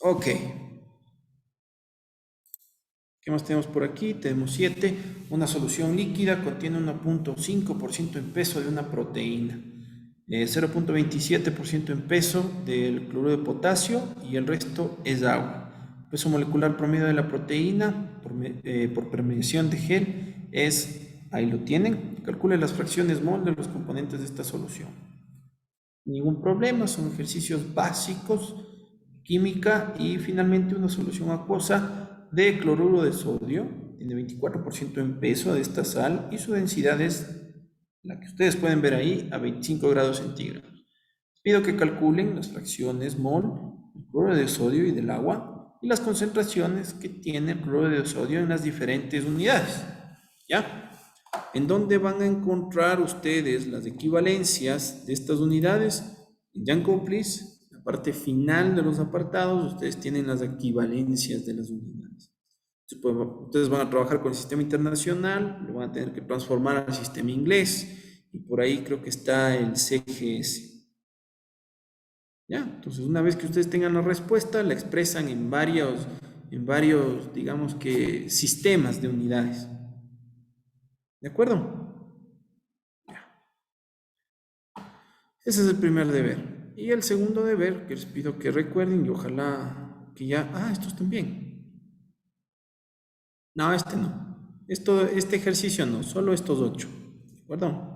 [SPEAKER 1] Ok. ¿Qué más tenemos por aquí? Tenemos 7. Una solución líquida contiene 1.5% en peso de una proteína, 0.27% en peso del cloruro de potasio y el resto es agua. Peso molecular promedio de la proteína por permeación de gel es, ahí lo tienen, calcule las fracciones mol de los componentes de esta solución. Ningún problema, son ejercicios básicos, química y finalmente una solución acuosa de cloruro de sodio, tiene 24% en peso de esta sal y su densidad es la que ustedes pueden ver ahí a 25 grados centígrados. Les pido que calculen las fracciones mol del cloruro de sodio y del agua y las concentraciones que tiene el cloruro de sodio en las diferentes unidades. ¿Ya? ¿En dónde van a encontrar ustedes las equivalencias de estas unidades? En Janko, please. En la parte final de los apartados, ustedes tienen las equivalencias de las unidades. Ustedes van a trabajar con el sistema internacional, lo van a tener que transformar al sistema inglés, y por ahí creo que está el CGS. ¿Ya? Entonces, una vez que ustedes tengan la respuesta, la expresan en varios, digamos que, sistemas de unidades. ¿De acuerdo? Ya. Ese es el primer deber. Y el segundo deber, que les pido que recuerden, y ojalá que ya... Ah, estos también. No, este no. Este ejercicio no, solo estos 8. ¿De acuerdo?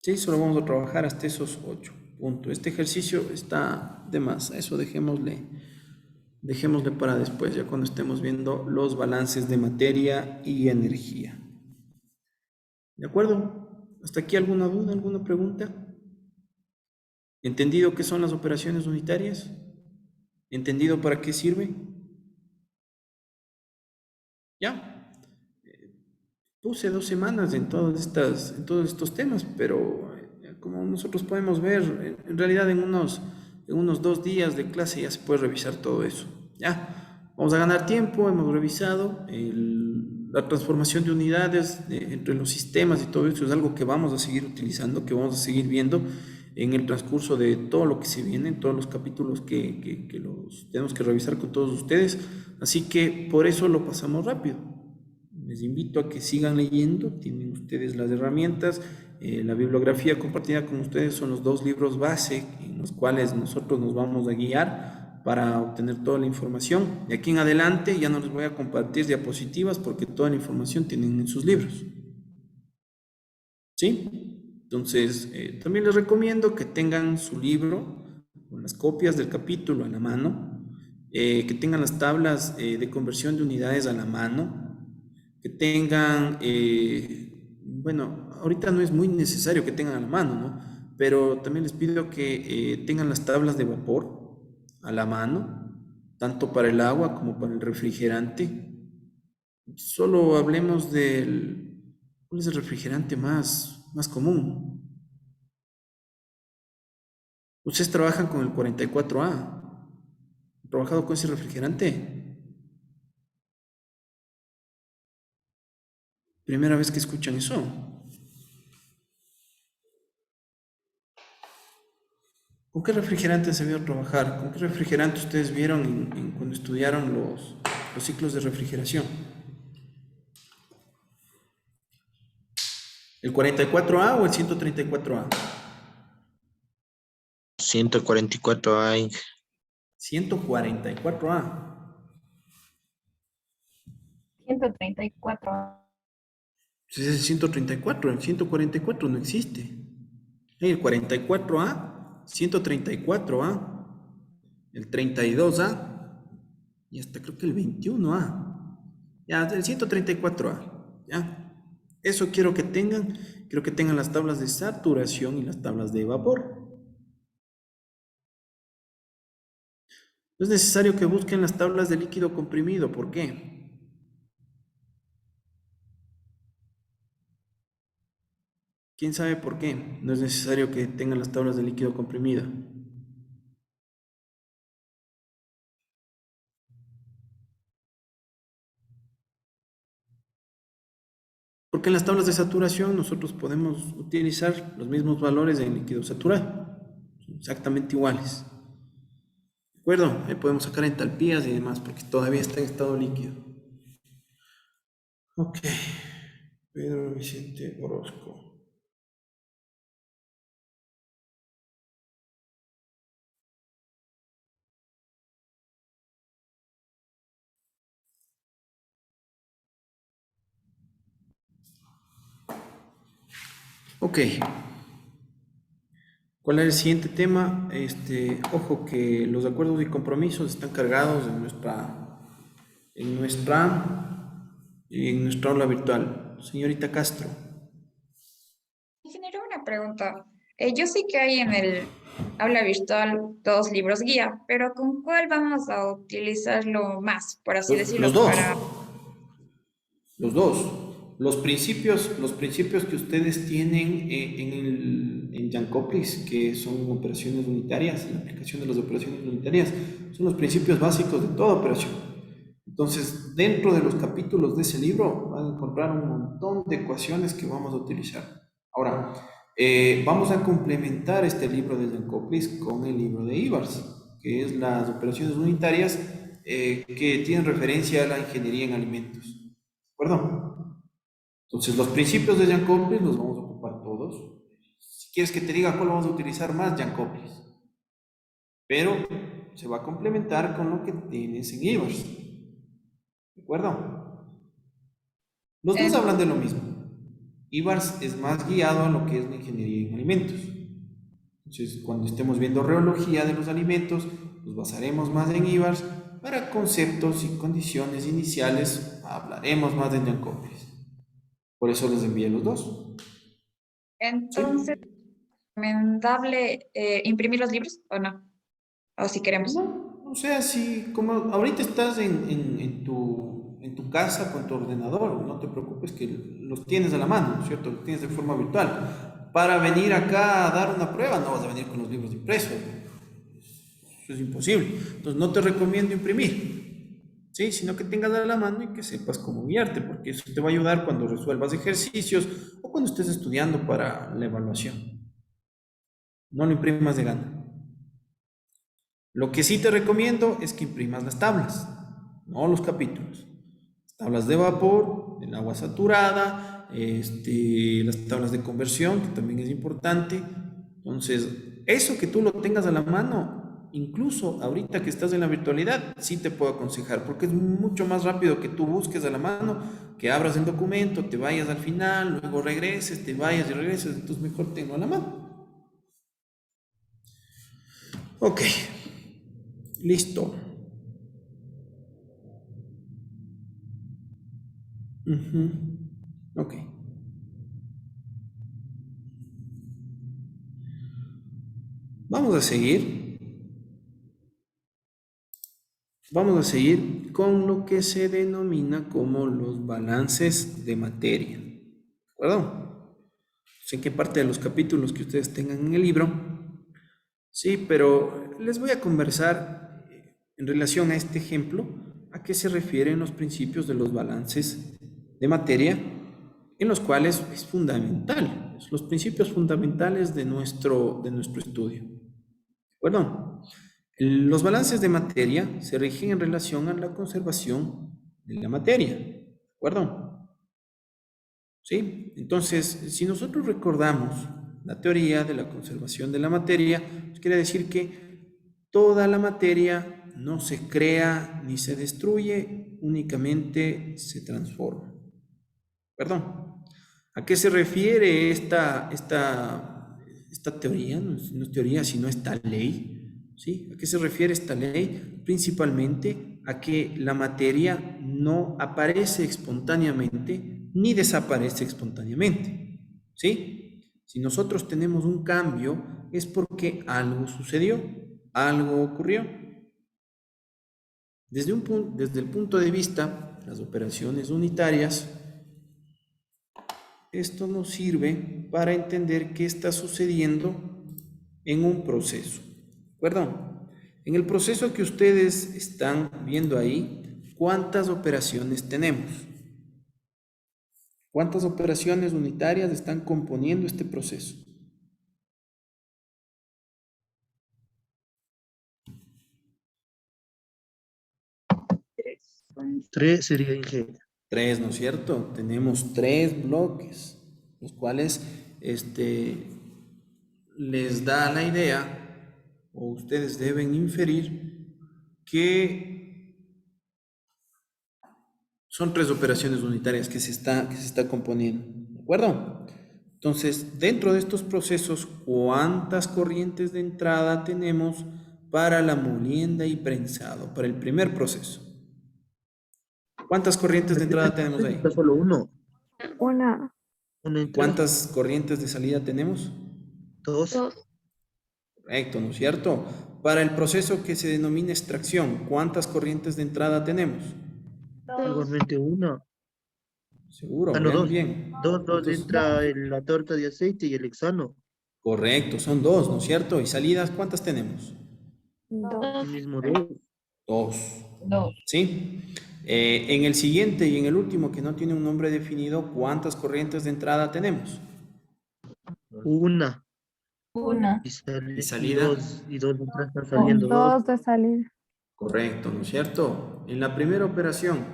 [SPEAKER 1] Sí, solo vamos a trabajar hasta esos 8 puntos. Este ejercicio está de más, eso dejémosle para después, ya cuando estemos viendo los balances de materia y energía. ¿De acuerdo? ¿Hasta aquí alguna duda, alguna pregunta? ¿Entendido qué son las operaciones unitarias? ¿Entendido para qué sirve? ¿Ya? Puse 2 semanas en todos estos temas, pero como nosotros podemos ver, en realidad en unos 2 días de clase ya se puede revisar todo eso. Ya, vamos a ganar tiempo, hemos revisado la transformación de unidades entre los sistemas y todo eso es algo que vamos a seguir utilizando, que vamos a seguir viendo en el transcurso de todo lo que se viene, en todos los capítulos que los tenemos que revisar con todos ustedes, así que por eso lo pasamos rápido. Les invito a que sigan leyendo, tienen ustedes las herramientas, la bibliografía compartida con ustedes son los 2 libros base en los cuales nosotros nos vamos a guiar para obtener toda la información. De aquí en adelante ya no les voy a compartir diapositivas porque toda la información tienen en sus libros. ¿Sí? Entonces, también les recomiendo que tengan su libro con las copias del capítulo a la mano, que tengan las tablas de conversión de unidades a la mano, que tengan, bueno, ahorita no es muy necesario que tengan a la mano, ¿no? Pero también les pido que tengan las tablas de vapor a la mano, tanto para el agua como para el refrigerante. Solo hablemos del, ¿cuál es el refrigerante más común? Ustedes trabajan con el 44A. ¿Han trabajado con ese refrigerante? Primera vez que escuchan eso. ¿Con qué refrigerante se vio trabajar? ¿Con qué refrigerante ustedes vieron cuando estudiaron los ciclos de refrigeración? ¿El 44A o el 134A?
[SPEAKER 9] 144A.
[SPEAKER 1] 144A.
[SPEAKER 2] 134.
[SPEAKER 1] Ese es el 134, el 144 no existe. Hay el 44A, 134A, el 32A y hasta creo que el 21A. Ya, el 134A. Ya. Eso quiero que tengan las tablas de saturación y las tablas de vapor. No es necesario que busquen las tablas de líquido comprimido. ¿Por qué? ¿Quién sabe por qué? No es necesario que tengan las tablas de líquido comprimido. Porque en las tablas de saturación nosotros podemos utilizar los mismos valores en líquido saturado. Son exactamente iguales. ¿De acuerdo? Ahí podemos sacar entalpías y demás porque todavía está en estado líquido. Ok. Pedro Vicente Orozco. Ok. ¿Cuál es el siguiente tema? Ojo que los acuerdos y compromisos están cargados en nuestra aula virtual. Señorita Castro.
[SPEAKER 12] Ingeniero, una pregunta. Yo sé que hay en el aula virtual dos libros guía, pero ¿con cuál vamos a utilizarlo más, por así decirlo?
[SPEAKER 1] Los dos. Los dos. Los principios que ustedes tienen en Jankoplis, que son operaciones unitarias, la aplicación de las operaciones unitarias, son los principios básicos de toda operación. Entonces, dentro de los capítulos de ese libro van a encontrar un montón de ecuaciones que vamos a utilizar. Ahora, vamos a complementar este libro de Jankoplis con el libro de Ivars, que es las operaciones unitarias que tienen referencia a la ingeniería en alimentos. ¿De acuerdo? Entonces, los principios de Jankoplis los vamos a ocupar todos. Si quieres que te diga cuál vamos a utilizar más, Jankoplis. Pero se va a complementar con lo que tienes en Ivars. ¿De acuerdo? Los dos hablan de lo mismo. Ivars es más guiado a lo que es la ingeniería en alimentos. Entonces, cuando estemos viendo reología de los alimentos, nos basaremos más en Ivars. Para conceptos y condiciones iniciales, hablaremos más de Jankoplis. Por eso les envié los dos.
[SPEAKER 12] Entonces, ¿es recomendable imprimir los libros o no? O si queremos.
[SPEAKER 1] No, o sea, si como ahorita estás en tu casa con tu ordenador, no te preocupes que los tienes a la mano, ¿cierto? Los tienes de forma virtual. Para venir acá a dar una prueba, no vas a venir con los libros impresos. Eso es imposible. Entonces, no te recomiendo imprimir, ¿sí? Sino que tengas a la mano y que sepas cómo guiarte, porque eso te va a ayudar cuando resuelvas ejercicios o cuando estés estudiando para la evaluación. No lo imprimas de gana. Lo que sí te recomiendo es que imprimas las tablas, no los capítulos. Las tablas de vapor, del agua saturada, las tablas de conversión, que también es importante. Entonces, eso que tú lo tengas a la mano, incluso ahorita que estás en la virtualidad, sí te puedo aconsejar, porque es mucho más rápido que tú busques a la mano, que abras el documento, te vayas al final, luego regreses, te vayas y regreses, entonces mejor tenlo a la mano. Ok, listo. Ok. Vamos a seguir. Vamos a seguir con lo que se denomina como los balances de materia. ¿De acuerdo? No sé en qué parte de los capítulos que ustedes tengan en el libro. Sí, pero les voy a conversar en relación a este ejemplo, a qué se refieren los principios de los balances de materia, en los cuales es fundamental, los principios fundamentales de nuestro estudio. ¿De acuerdo? Los balances de materia se rigen en relación a la conservación de la materia. ¿De acuerdo? ¿Sí? Entonces, si nosotros recordamos la teoría de la conservación de la materia, pues quiere decir que toda la materia no se crea ni se destruye, únicamente se transforma. Perdón. ¿A qué se refiere esta teoría? No es teoría, sino esta ley. ¿Sí? ¿A qué se refiere esta ley? Principalmente a que la materia no aparece espontáneamente ni desaparece espontáneamente. ¿Sí? Si nosotros tenemos un cambio es porque algo sucedió, algo ocurrió. Desde el punto de vista de las operaciones unitarias, esto nos sirve para entender qué está sucediendo en un proceso. ¿De acuerdo? En el proceso que ustedes están viendo ahí, ¿cuántas operaciones tenemos? ¿Cuántas operaciones unitarias están componiendo este proceso?
[SPEAKER 9] 3 sería Inge.
[SPEAKER 1] 3, ¿no es cierto? Tenemos 3 bloques, los cuales les da la idea, o ustedes deben inferir, que son 3 operaciones unitarias que se está componiendo, ¿de acuerdo? Entonces, dentro de estos procesos, ¿cuántas corrientes de entrada tenemos para la molienda y prensado, para el primer proceso? ¿Cuántas corrientes de entrada tenemos ahí?
[SPEAKER 9] Solo uno.
[SPEAKER 7] Una.
[SPEAKER 1] ¿Cuántas corrientes de salida tenemos?
[SPEAKER 9] 2.
[SPEAKER 1] Correcto, ¿no es cierto? Para el proceso que se denomina extracción, ¿cuántas corrientes de entrada tenemos?
[SPEAKER 9] Igualmente 1.
[SPEAKER 1] Seguro,
[SPEAKER 9] Ah, no,
[SPEAKER 1] vean
[SPEAKER 9] 2.
[SPEAKER 1] bien.
[SPEAKER 9] 2 entra la torta de aceite y el hexano.
[SPEAKER 1] Correcto, son 2, ¿no es cierto? ¿Y salidas cuántas tenemos?
[SPEAKER 9] El mismo 2.
[SPEAKER 1] 2. ¿Sí? En el siguiente y en el último, que no tiene un nombre definido, ¿cuántas corrientes de entrada tenemos?
[SPEAKER 9] 1.
[SPEAKER 1] ¿Y salida?
[SPEAKER 9] Y 2 están saliendo 2.
[SPEAKER 7] De salida.
[SPEAKER 1] Correcto, ¿no es cierto? En la primera operación,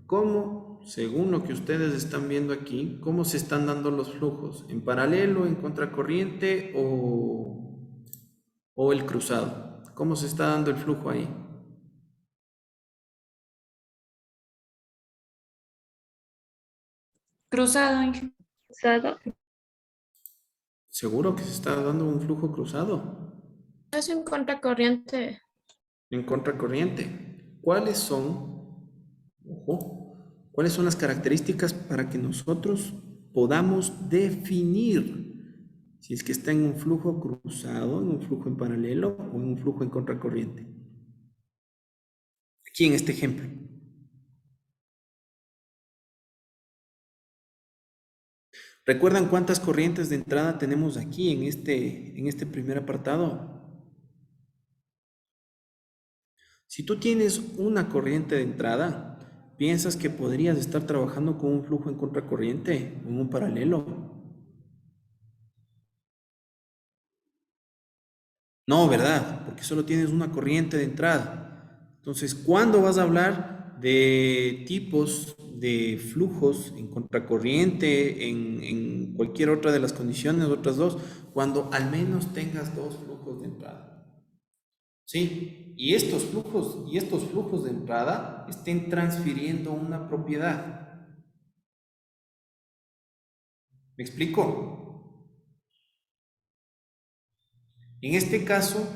[SPEAKER 1] ¿cómo, según lo que ustedes están viendo aquí, cómo se están dando los flujos? ¿En paralelo, en contracorriente o el cruzado? ¿Cómo se está dando el flujo ahí?
[SPEAKER 10] Cruzado, Inge.
[SPEAKER 1] ¿Seguro que se está dando un flujo cruzado?
[SPEAKER 11] Es en contracorriente.
[SPEAKER 1] En contracorriente. ¿Cuáles son las características para que nosotros podamos definir si es que está en un flujo cruzado, en un flujo en paralelo o en un flujo en contracorriente? Aquí en este ejemplo. ¿Recuerdan cuántas corrientes de entrada tenemos aquí en este primer apartado? Si tú tienes una corriente de entrada, ¿piensas que podrías estar trabajando con un flujo en contracorriente, en un paralelo? No, ¿verdad? Porque solo tienes una corriente de entrada. Entonces, ¿cuándo vas a hablar de tipos de flujos en contracorriente, en cualquier otra de las condiciones, otras dos? Cuando al menos tengas 2 flujos de entrada. ¿sí? Y estos flujos de entrada estén transfiriendo una propiedad. ¿Me explico? En este caso,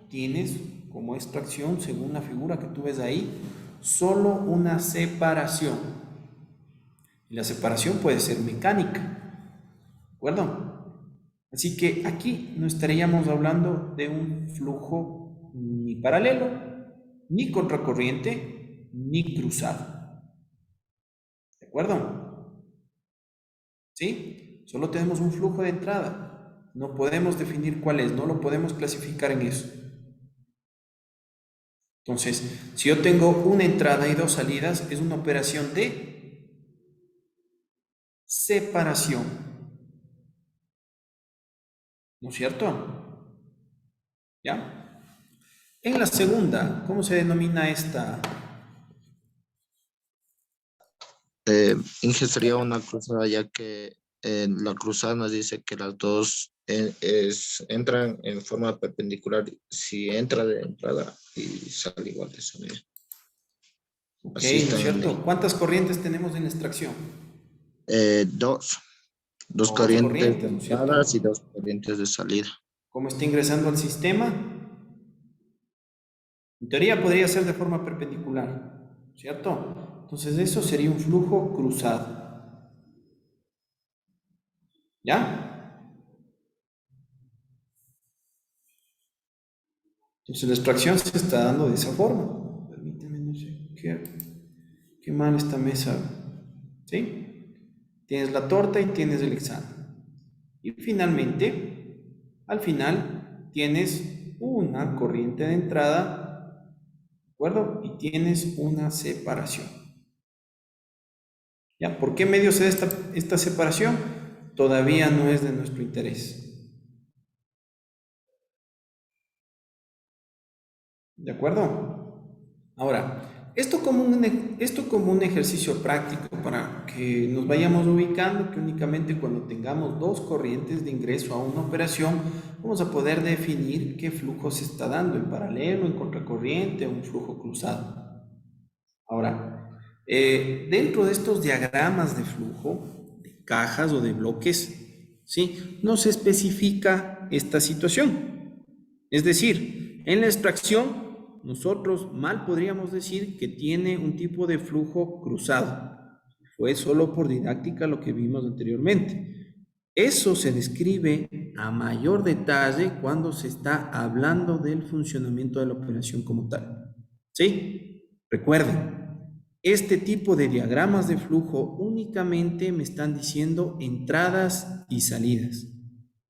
[SPEAKER 1] tienes como extracción, según la figura que tú ves ahí, solo una separación. Y la separación puede ser mecánica, ¿de acuerdo? Así que aquí no estaríamos hablando de un flujo ni paralelo, ni contracorriente, ni cruzado. ¿De acuerdo? ¿Sí? Solo tenemos un flujo de entrada. No podemos definir cuál es, no lo podemos clasificar en eso. Entonces, si yo tengo una entrada y dos salidas, es una operación de separación. ¿No es cierto? ¿Ya? En la segunda, ¿cómo se denomina esta?
[SPEAKER 9] Inge, sería una cruzada, ya que en la cruzada nos dice que las dos entran en forma perpendicular. Si entra de entrada y sale igual de salida.
[SPEAKER 1] Ok,
[SPEAKER 9] Así
[SPEAKER 1] ¿no es
[SPEAKER 9] está en
[SPEAKER 1] cierto?
[SPEAKER 9] ley.
[SPEAKER 1] ¿Cuántas corrientes tenemos en la extracción?
[SPEAKER 9] Dos
[SPEAKER 1] Dos
[SPEAKER 9] corrientes de
[SPEAKER 1] corrientes, ¿no es
[SPEAKER 9] entradas y
[SPEAKER 1] cierto?
[SPEAKER 9] dos corrientes de salida.
[SPEAKER 1] ¿Cómo está ingresando al sistema? En teoría podría ser de forma perpendicular, ¿cierto? Entonces eso sería un flujo cruzado. ¿Ya? Entonces la extracción se está dando de esa forma. Permíteme, no sé qué mal esta mesa. ¿Sí? Tienes la torta y tienes el examen. Y finalmente, al final, tienes una corriente de entrada, ¿de acuerdo? Y tienes una separación. ¿Ya? ¿Por qué medio se da esta separación? Todavía no es de nuestro interés. ¿De acuerdo? Ahora, esto como un ejercicio práctico para que nos vayamos ubicando, que únicamente cuando tengamos dos corrientes de ingreso a una operación, vamos a poder definir qué flujo se está dando, en paralelo, en contracorriente o un flujo cruzado. Ahora, dentro de estos diagramas de flujo, de cajas o de bloques, ¿sí? No se especifica esta situación. Es decir, en la extracción, nosotros mal podríamos decir que tiene un tipo de flujo cruzado. Fue solo por didáctica lo que vimos anteriormente. Eso se describe a mayor detalle cuando se está hablando del funcionamiento de la operación como tal. ¿Sí? Recuerden, este tipo de diagramas de flujo únicamente me están diciendo entradas y salidas.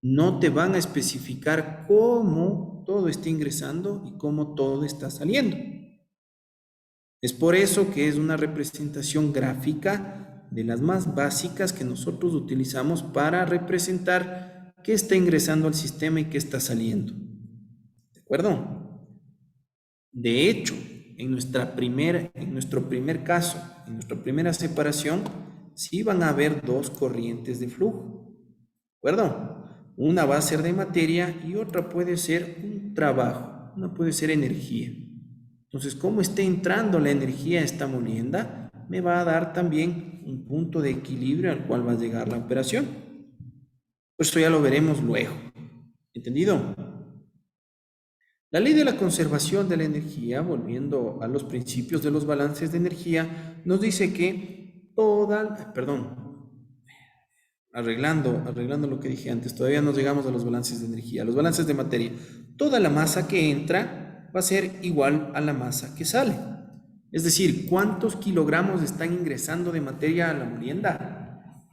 [SPEAKER 1] No te van a especificar cómo todo está ingresando y cómo todo está saliendo. Es por eso que es una representación gráfica de las más básicas que nosotros utilizamos para representar qué está ingresando al sistema y qué está saliendo. ¿De acuerdo? De hecho, en nuestro primer caso, en nuestra primera separación, sí van a haber dos corrientes de flujo. ¿De acuerdo? Una va a ser de materia y otra puede ser un trabajo, una puede ser energía. Entonces, cómo esté entrando la energía a esta molienda, me va a dar también un punto de equilibrio al cual va a llegar la operación. Esto ya lo veremos luego. ¿Entendido? La ley de la conservación de la energía, volviendo a los principios de los balances de energía, nos dice que arreglando lo que dije antes, todavía no llegamos a los balances de energía, los balances de materia. Toda la masa que entra va a ser igual a la masa que sale. Es decir, ¿cuántos kilogramos están ingresando de materia a la molienda?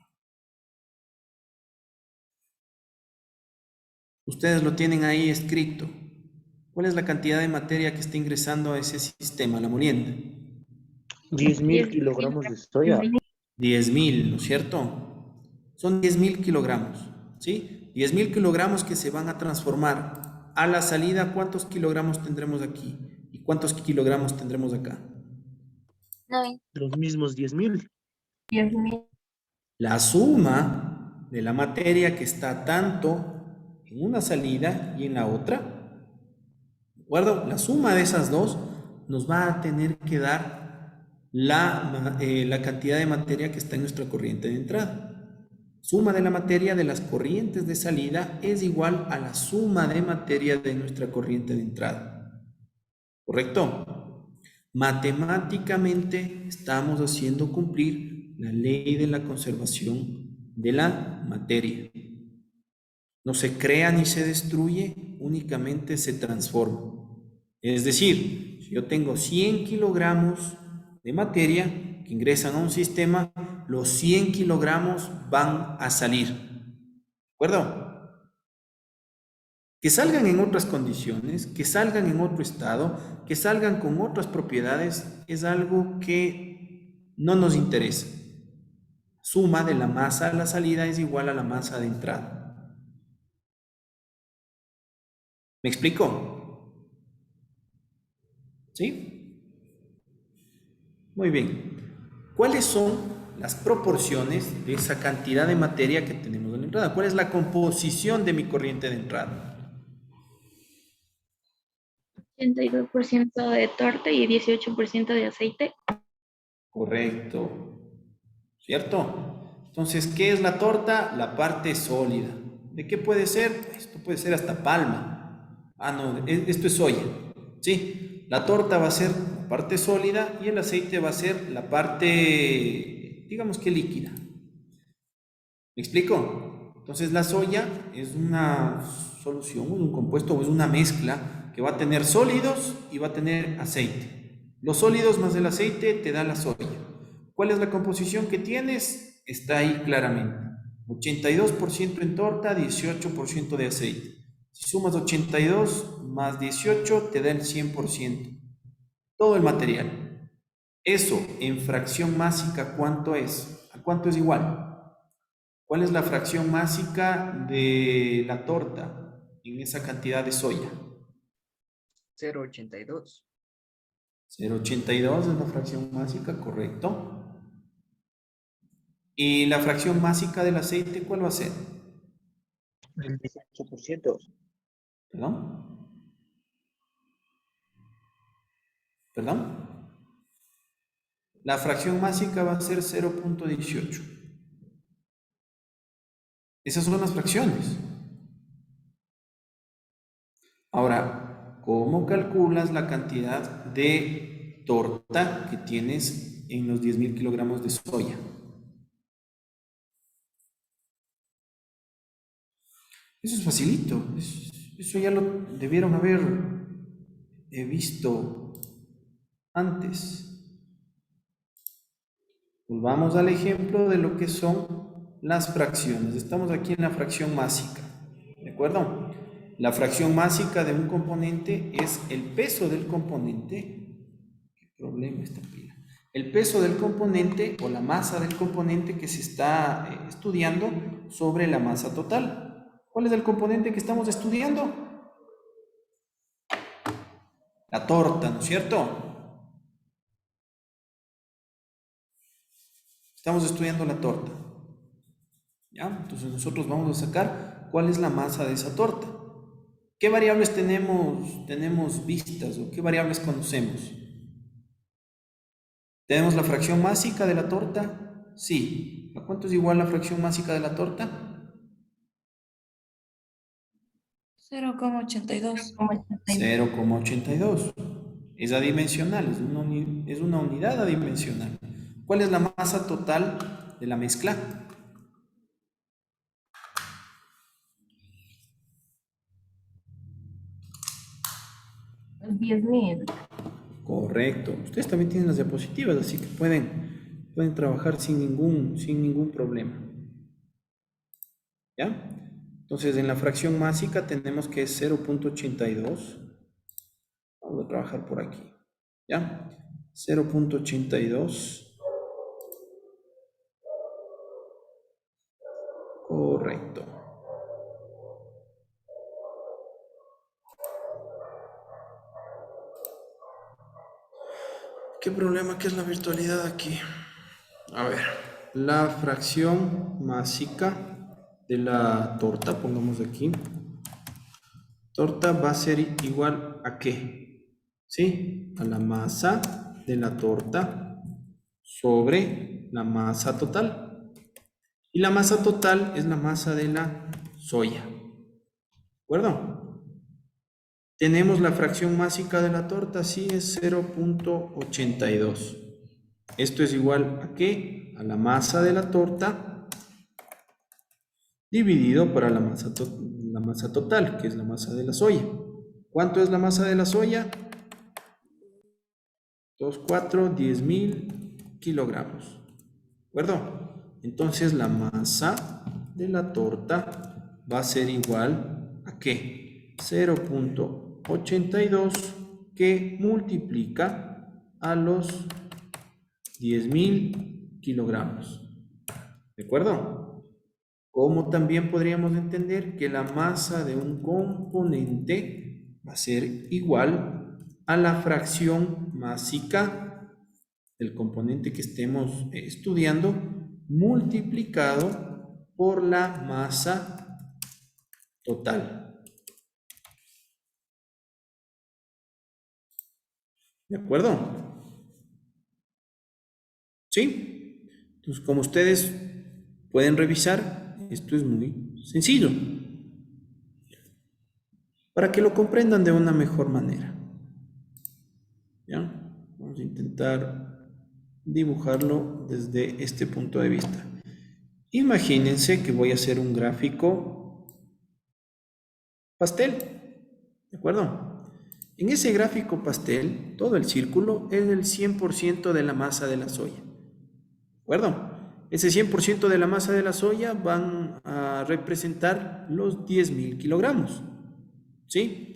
[SPEAKER 1] Ustedes lo tienen ahí escrito. ¿Cuál es la cantidad de materia que está ingresando a ese sistema, a la molienda?
[SPEAKER 9] 10.000 kilogramos de soya.
[SPEAKER 1] 10.000, ¿no es cierto? Son 10.000 kilogramos, ¿sí? 10.000 kilogramos que se van a transformar. A la salida, ¿cuántos kilogramos tendremos aquí? ¿Y cuántos kilogramos tendremos acá?
[SPEAKER 9] Los mismos 10.000.
[SPEAKER 2] 10.000.
[SPEAKER 1] La suma de la materia que está tanto en una salida y en la otra, ¿de acuerdo? La suma de esas dos nos va a tener que dar la cantidad de materia que está en nuestra corriente de entrada. Suma de la materia de las corrientes de salida es igual a la suma de materia de nuestra corriente de entrada. ¿Correcto? Matemáticamente estamos haciendo cumplir la ley de la conservación de la materia. No se crea ni se destruye, únicamente se transforma. Es decir, si yo tengo 100 kilogramos de materia que ingresan a un sistema, los 100 kilogramos van a salir. ¿De acuerdo? Que salgan en otras condiciones, que salgan en otro estado, que salgan con otras propiedades, es algo que no nos interesa. Suma de la masa a la salida es igual a la masa de entrada. ¿Me explico? ¿Sí? Muy bien. ¿Cuáles son las proporciones de esa cantidad de materia que tenemos en la entrada? ¿Cuál es la composición de mi corriente de entrada?
[SPEAKER 5] 82% de torta y 18% de aceite.
[SPEAKER 1] Correcto. ¿Cierto? Entonces, ¿qué es la torta? La parte sólida. ¿De qué puede ser? Esto puede ser hasta palma. Ah, no, esto es soya. Sí, la torta va a ser la parte sólida y el aceite va a ser la parte, digamos que líquida. ¿Me explico? Entonces la soya es una solución, un compuesto o es una mezcla que va a tener sólidos y va a tener aceite. Los sólidos más el aceite te da la soya. ¿Cuál es la composición que tienes? Está ahí claramente. 82% en torta, 18% de aceite. Si sumas 82 más 18 te da el 100%. Todo el material. Eso en fracción másica, ¿cuánto es? ¿A cuánto es igual? ¿Cuál es la fracción másica de la torta en esa cantidad de soya?
[SPEAKER 6] 0,82.
[SPEAKER 1] 0,82 es la fracción másica, correcto. ¿Y la fracción másica del aceite cuál va a ser?
[SPEAKER 13] El 18%.
[SPEAKER 1] ¿Perdón? ¿Perdón? La fracción másica va a ser 0,18. Esas son las fracciones. Ahora, ¿cómo calculas la cantidad de torta que tienes en los 10.000 kilogramos de soya? Eso es facilito. Eso ya lo debieron haber visto antes. Volvamos al ejemplo de lo que son las fracciones. Estamos aquí en la fracción másica. ¿De acuerdo? La fracción másica de un componente es el peso del componente. ¿Qué problema esta pila? El peso del componente o la masa del componente que se está estudiando sobre la masa total. ¿Cuál es el componente que estamos estudiando? La torta, ¿no es cierto? Estamos estudiando la torta. ¿Ya? Entonces nosotros vamos a sacar cuál es la masa de esa torta. ¿Qué variables tenemos vistas o qué variables conocemos? ¿Tenemos la fracción másica de la torta? Sí. ¿A cuánto es igual la fracción másica de la torta?
[SPEAKER 10] 0,82.
[SPEAKER 1] 0,82. Es adimensional, es una unidad adimensional. ¿Cuál es la masa total de la mezcla?
[SPEAKER 2] Los 10.000.
[SPEAKER 1] Correcto. Ustedes también tienen las diapositivas, así que pueden trabajar sin ningún problema. ¿Ya? Entonces, en la fracción másica tenemos que es 0,82. Vamos a trabajar por aquí. ¿Ya? 0,82. Correcto. ¿Qué problema que es la virtualidad aquí? A ver, la fracción másica de la torta, pongamos aquí. torta va a ser igual a ¿qué? ¿Sí? A la masa de la torta sobre la masa total. Y la masa total es la masa de la soya. ¿De acuerdo? Tenemos la fracción másica de la torta, sí, es 0.82. Esto es igual a ¿qué? A la masa de la torta dividido por la masa total, que es la masa de la soya. ¿Cuánto es la masa de la soya? 2, 4, 10.000 kilogramos. ¿De acuerdo? Entonces la masa de la torta va a ser igual a ¿qué? 0.82 que multiplica a los 10.000 kilogramos. ¿De acuerdo? Como también podríamos entender que la masa de un componente va a ser igual a la fracción másica del componente que estemos estudiando multiplicado por la masa total. ¿De acuerdo? ¿Sí? Entonces, como ustedes pueden revisar, esto es muy sencillo, para que lo comprendan de una mejor manera. ¿Ya? Vamos a intentar dibujarlo desde este punto de vista. Imagínense que voy a hacer un gráfico pastel, ¿de acuerdo? En ese gráfico pastel, todo el círculo es el 100% de la masa de la soya, ¿de acuerdo? Ese 100% de la masa de la soya van a representar los 10.000 kilogramos, ¿sí?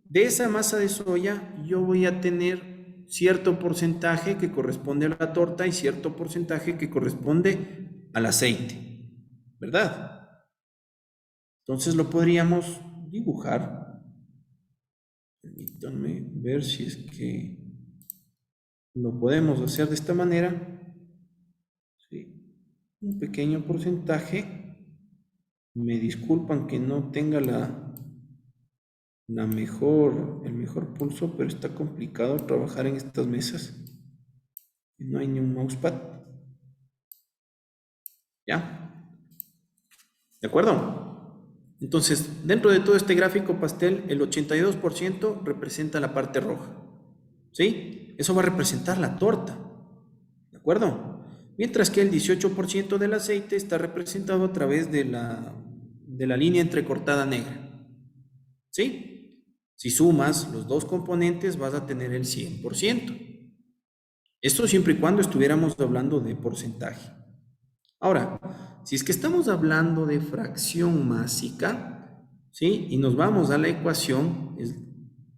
[SPEAKER 1] De esa masa de soya yo voy a tener cierto porcentaje que corresponde a la torta y cierto porcentaje que corresponde al aceite, ¿verdad? Entonces lo podríamos dibujar. Permítanme ver si es que lo podemos hacer de esta manera. ¿Sí? Un pequeño porcentaje. Me disculpan que no tenga el mejor pulso, pero está complicado trabajar en estas mesas. No hay ni un mousepad. ¿Ya? ¿De acuerdo? Entonces, dentro de todo este gráfico pastel, el 82% representa la parte roja. ¿Sí? Eso va a representar la torta. ¿De acuerdo? Mientras que el 18% del aceite está representado a través de la línea entrecortada negra. ¿Sí? Si sumas los dos componentes vas a tener el 100%. Esto siempre y cuando estuviéramos hablando de porcentaje. Ahora, si es que estamos hablando de fracción másica, ¿sí? Y nos vamos a la ecuación, es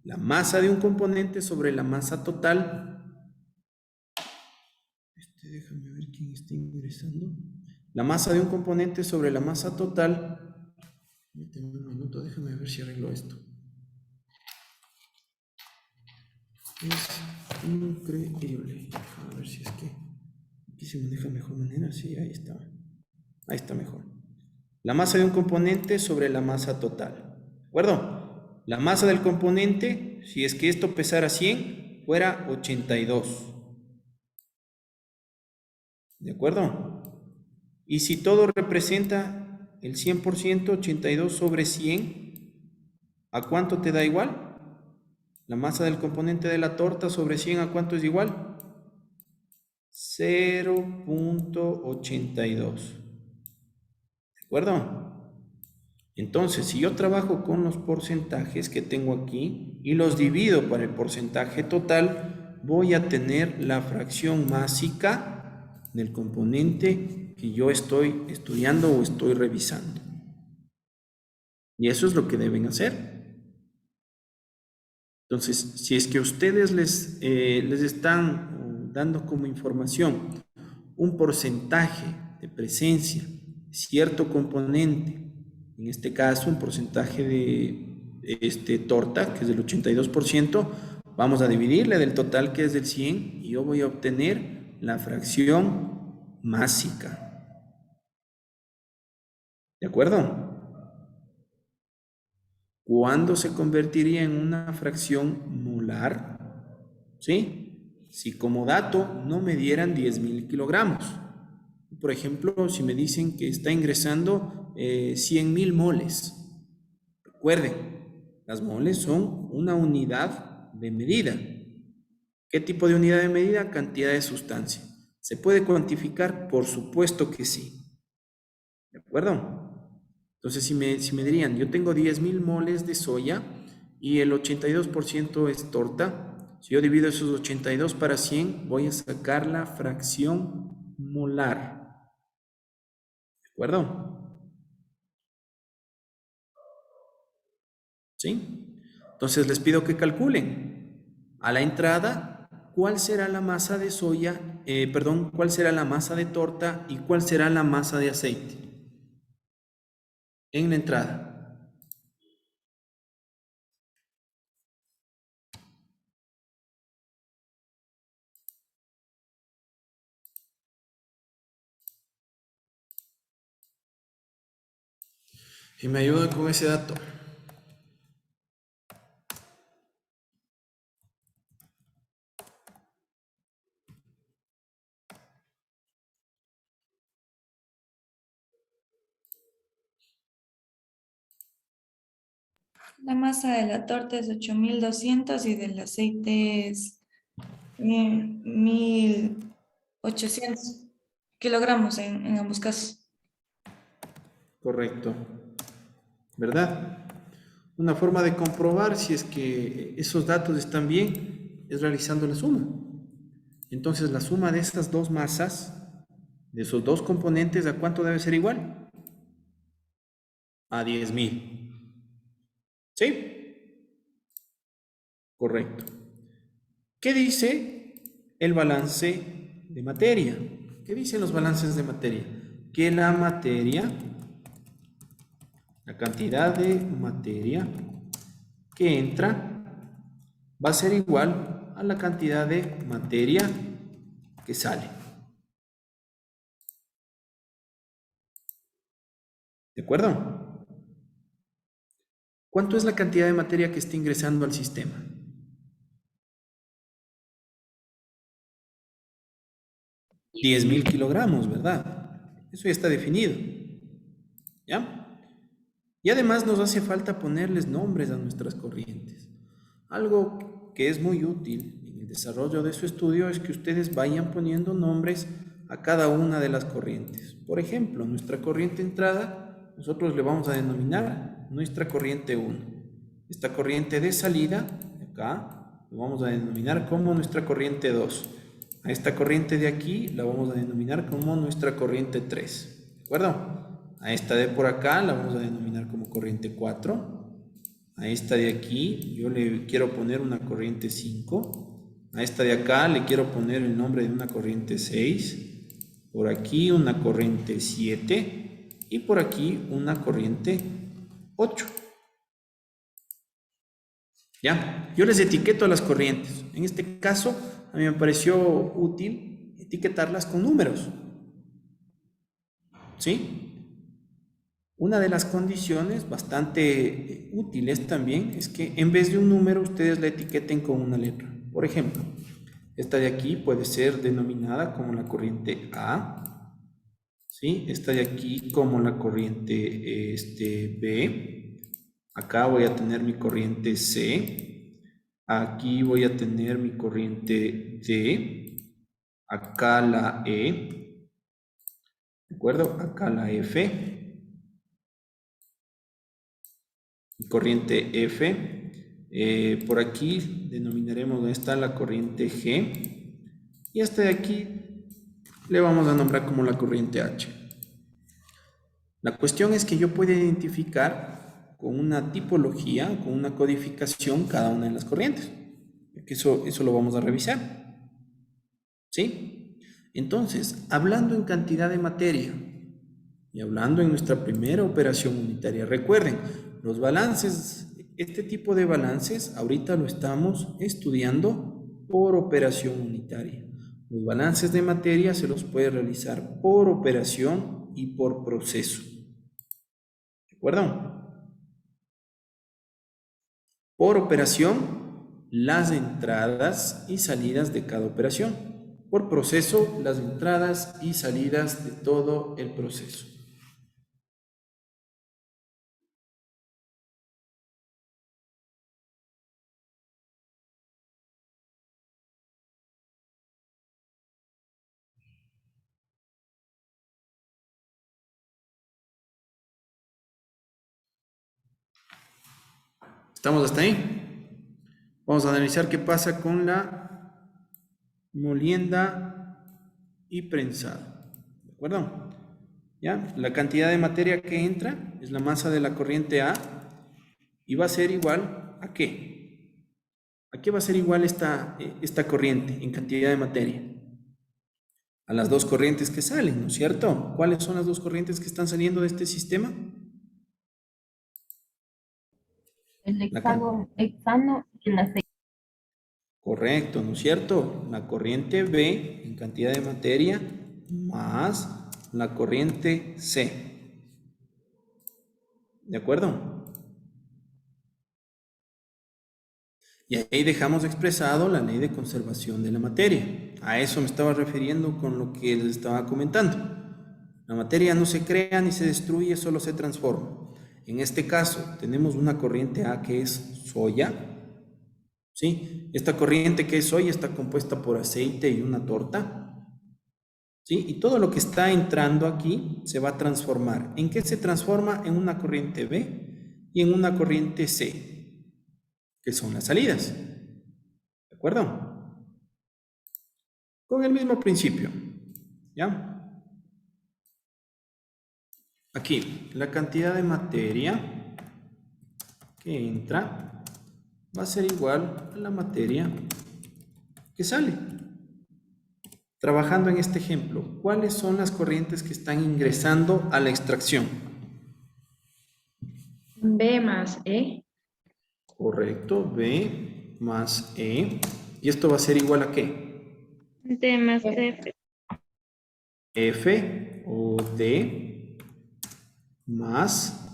[SPEAKER 1] la masa de un componente sobre la masa total. Déjame ver quién está ingresando. La masa de un componente sobre la masa total. Permíteme un minuto, déjame ver si arreglo esto. Es increíble. A ver si es que aquí se maneja de mejor manera. Sí, ahí está. Ahí está mejor. La masa de un componente sobre la masa total. ¿De acuerdo? La masa del componente, si es que esto pesara 100, fuera 82. ¿De acuerdo? Y si todo representa el 100%, 82 sobre 100, ¿a cuánto te da igual? La masa del componente de la torta sobre 100, ¿a cuánto es igual? 0.82. ¿De acuerdo? Entonces, si yo trabajo con los porcentajes que tengo aquí y los divido por el porcentaje total, voy a tener la fracción másica del componente que yo estoy estudiando o estoy revisando. Y eso es lo que deben hacer. Entonces, si es que ustedes les están dando como información un porcentaje de presencia de cierto componente, en este caso un porcentaje de torta, que es del 82%, vamos a dividirle del total, que es del 100, y yo voy a obtener la fracción másica. ¿De acuerdo? ¿Cuándo se convertiría en una fracción molar? ¿Sí? Si como dato no me dieran 10.000 kilogramos. Por ejemplo, si me dicen que está ingresando 100.000 moles. Recuerden, las moles son una unidad de medida. ¿Qué tipo de unidad de medida? Cantidad de sustancia. ¿Se puede cuantificar? Por supuesto que sí. ¿De acuerdo? Entonces, si me dirían, yo tengo 10.000 moles de soya y el 82% es torta, si yo divido esos 82 para 100, voy a sacar la fracción molar. ¿De acuerdo? ¿Sí? Entonces, les pido que calculen a la entrada cuál será la masa de soya, cuál será la masa de torta y cuál será la masa de aceite. En la entrada. Y me ayudan con ese dato.
[SPEAKER 10] La masa de la torta es 8.200 y del aceite es 1.800 kilogramos en ambos casos.
[SPEAKER 1] Correcto. ¿Verdad? Una forma de comprobar si es que esos datos están bien es realizando la suma. Entonces, la suma de estas dos masas, de esos dos componentes, ¿a cuánto debe ser igual? A 10.000. ¿Sí? Correcto. ¿Qué dice el balance de materia? ¿Qué dicen los balances de materia? Que la materia, la cantidad de materia que entra va a ser igual a la cantidad de materia que sale. ¿De acuerdo? ¿Cuánto es la cantidad de materia que está ingresando al sistema? $10.000 kilogramos, ¿verdad? Eso ya está definido. ¿Ya? Y además nos hace falta ponerles nombres a nuestras corrientes. Algo que es muy útil en el desarrollo de su estudio es que ustedes vayan poniendo nombres a cada una de las corrientes. Por ejemplo, nuestra corriente entrada, nosotros le vamos a denominar nuestra corriente 1. Esta corriente de salida, acá, lo vamos a denominar como nuestra corriente 2. A esta corriente de aquí la vamos a denominar como nuestra corriente 3. ¿De acuerdo? A esta de por acá la vamos a denominar como corriente 4. A esta de aquí yo le quiero poner una corriente 5. A esta de acá le quiero poner el nombre de una corriente 6. Por aquí una corriente 7. Y por aquí una corriente 8. ¿Ya? Yo les etiqueto a las corrientes. En este caso, a mí me pareció útil etiquetarlas con números. ¿Sí? Una de las condiciones bastante útiles también es que en vez de un número ustedes la etiqueten con una letra. Por ejemplo, esta de aquí puede ser denominada como la corriente A. ¿Sí? Esta de aquí como la corriente B. Acá voy a tener mi corriente C. Aquí voy a tener mi corriente D. Acá la E. ¿De acuerdo? Acá la F. Mi corriente F. Por aquí denominaremos esta la corriente G. Y esta de aquí le vamos a nombrar como la corriente H. La cuestión es que yo puedo identificar con una tipología, con una codificación cada una de las corrientes. Porque eso lo vamos a revisar. ¿Sí? Entonces, hablando en cantidad de materia y hablando en nuestra primera operación unitaria, recuerden, los balances, este tipo de balances, ahorita lo estamos estudiando por operación unitaria. Los balances de materia se los puede realizar por operación y por proceso. ¿De acuerdo? Por operación, las entradas y salidas de cada operación. Por proceso, las entradas y salidas de todo el proceso. ¿Estamos hasta ahí? Vamos a analizar qué pasa con la molienda y prensado. ¿De acuerdo? ¿Ya? La cantidad de materia que entra es la masa de la corriente A y va a ser igual ¿a qué? ¿A qué va a ser igual esta corriente en cantidad de materia? A las dos corrientes que salen, ¿no es cierto? ¿Cuáles son las dos corrientes que están saliendo de este sistema?
[SPEAKER 14] El hexano y la C.
[SPEAKER 1] Correcto, ¿no es cierto? La corriente B en cantidad de materia más la corriente C. ¿De acuerdo? Y ahí dejamos expresado la ley de conservación de la materia. A eso me estaba refiriendo con lo que les estaba comentando. La materia no se crea ni se destruye, solo se transforma. En este caso, tenemos una corriente A que es soya. ¿Sí? Esta corriente que es soya está compuesta por aceite y una torta. ¿Sí? Y todo lo que está entrando aquí se va a transformar. ¿En qué se transforma? En una corriente B y en una corriente C, que son las salidas. ¿De acuerdo? Con el mismo principio. ¿Ya? Aquí, la cantidad de materia que entra va a ser igual a la materia que sale. Trabajando en este ejemplo, ¿cuáles son las corrientes que están ingresando a la extracción?
[SPEAKER 5] B más E.
[SPEAKER 1] Correcto, B más E. ¿Y esto va a ser igual a qué?
[SPEAKER 5] D más F.
[SPEAKER 1] F o D más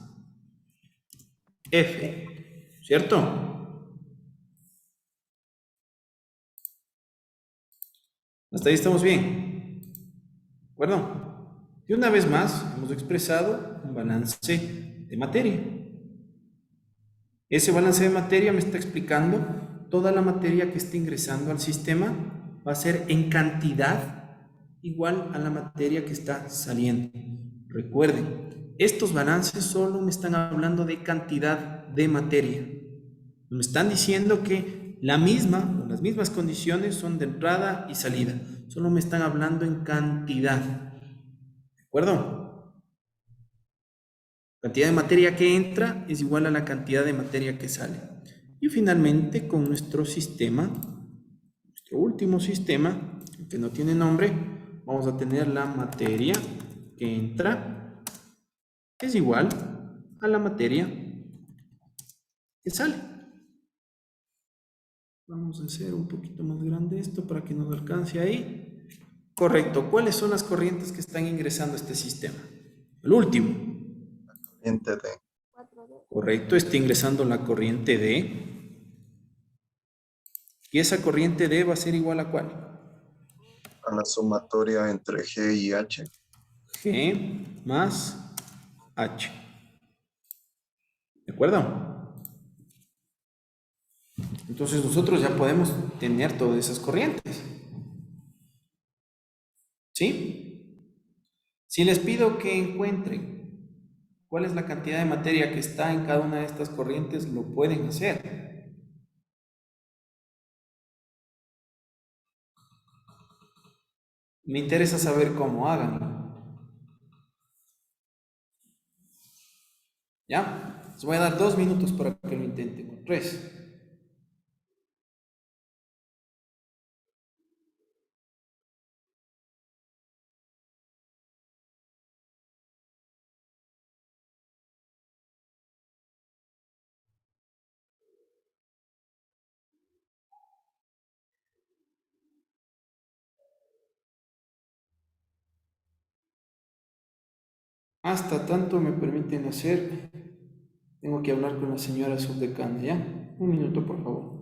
[SPEAKER 1] F, ¿cierto? Hasta ahí estamos bien. ¿De acuerdo? Y una vez más, hemos expresado un balance de materia. Ese balance de materia me está explicando toda la materia que está ingresando al sistema va a ser en cantidad igual a la materia que está saliendo. Recuerden, estos balances solo me están hablando de cantidad de materia. Me están diciendo que la misma o las mismas condiciones son de entrada y salida. Solo me están hablando en cantidad. ¿De acuerdo? La cantidad de materia que entra es igual a la cantidad de materia que sale. Y finalmente, con nuestro sistema, nuestro último sistema, que no tiene nombre, vamos a tener la materia que entra es igual a la materia que sale. Vamos a hacer un poquito más grande esto para que nos alcance ahí. Correcto. ¿Cuáles son las corrientes que están ingresando a este sistema? El último.
[SPEAKER 15] Corriente D.
[SPEAKER 1] Correcto, está ingresando la corriente D. Y esa corriente D va a ser igual a ¿cuál?
[SPEAKER 15] A la sumatoria entre G y H.
[SPEAKER 1] G más H. ¿De acuerdo? Entonces nosotros ya podemos tener todas esas corrientes. ¿Sí? Si les pido que encuentren cuál es la cantidad de materia que está en cada una de estas corrientes, lo pueden hacer. Me interesa saber cómo hagan. ¿Ya? Les voy a dar 2 minutos para que lo intenten. 3. Hasta tanto me permiten hacer, tengo que hablar con la señora subdecana, ¿ya? Un minuto, por favor.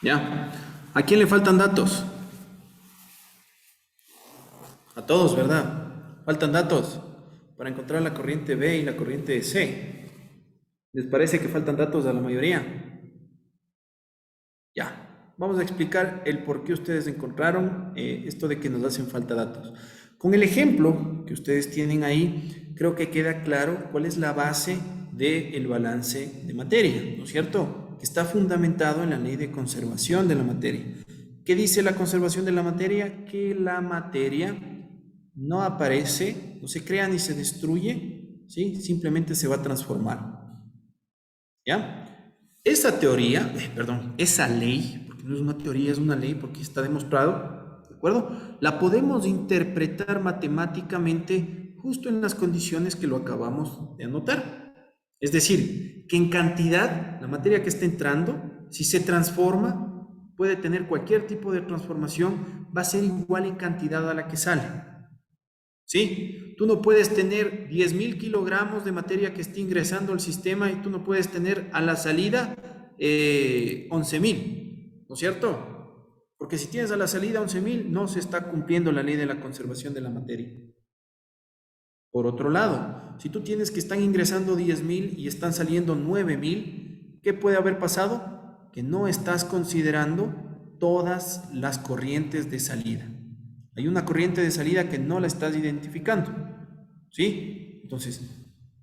[SPEAKER 1] Ya. ¿A quién le faltan datos? A todos, ¿verdad? Faltan datos para encontrar la corriente B y la corriente C. ¿Les parece que faltan datos a la mayoría? Ya. Vamos a explicar el por qué ustedes encontraron esto de que nos hacen falta datos. Con el ejemplo que ustedes tienen ahí, creo que queda claro cuál es la base del balance de materia, ¿no es cierto? Que está fundamentado en la ley de conservación de la materia. ¿Qué dice la conservación de la materia? Que la materia no aparece, no se crea ni se destruye, ¿sí? Simplemente se va a transformar. ¿Ya? Esa teoría, esa ley, porque no es una teoría, es una ley porque está demostrado, ¿de acuerdo? La podemos interpretar matemáticamente justo en las condiciones que lo acabamos de anotar. Es decir, que en cantidad, la materia que está entrando, si se transforma, puede tener cualquier tipo de transformación, va a ser igual en cantidad a la que sale. ¿Sí? Tú no puedes tener 10.000 kilogramos de materia que esté ingresando al sistema y tú no puedes tener a la salida 11.000, ¿no es cierto? Porque si tienes a la salida 11.000, no se está cumpliendo la ley de la conservación de la materia. Por otro lado, si tú tienes que están ingresando 10.000 y están saliendo 9.000, ¿qué puede haber pasado? Que no estás considerando todas las corrientes de salida. Hay una corriente de salida que no la estás identificando, ¿sí? Entonces,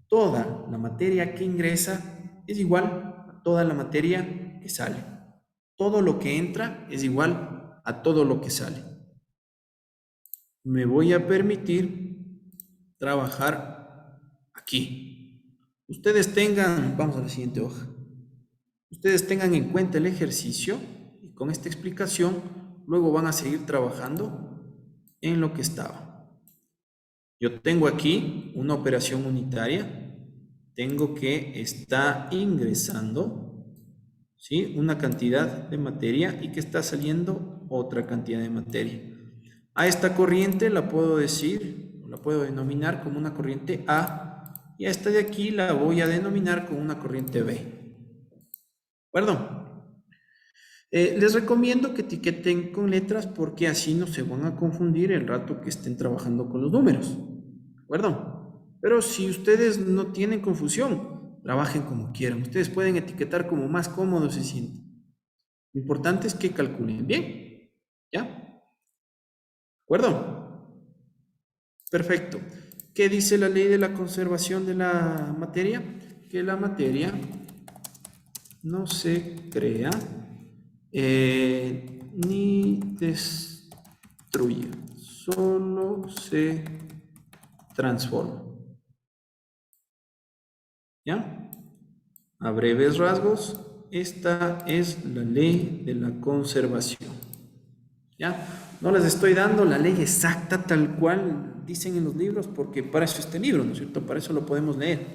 [SPEAKER 1] toda la materia que ingresa es igual a toda la materia que sale. Todo lo que entra es igual a todo lo que sale. Me voy a permitir trabajar aquí. Ustedes tengan, vamos a la siguiente hoja. Ustedes tengan en cuenta el ejercicio y con esta explicación luego van a seguir trabajando en lo que estaba. Yo tengo aquí una operación unitaria. Tengo que está ingresando, ¿sí?, una cantidad de materia y que está saliendo otra cantidad de materia. A esta corriente la puedo decir, la puedo denominar como una corriente A, y a esta de aquí la voy a denominar como una corriente B. ¿De acuerdo? Les recomiendo que etiqueten con letras porque así no se van a confundir el rato que estén trabajando con los números. ¿De acuerdo? Pero si ustedes no tienen confusión, trabajen como quieran. Ustedes pueden etiquetar como más cómodo se sienten. Lo importante es que calculen bien. ¿Ya? ¿De acuerdo? Perfecto. ¿Qué dice la ley de la conservación de la materia? Que la materia no se crea ni destruye, solo se transforma. ¿Ya? A breves rasgos, esta es la ley de la conservación. ¿Ya? No les estoy dando la ley exacta tal cual dicen en los libros, porque para eso este libro, ¿no es cierto? Para eso lo podemos leer.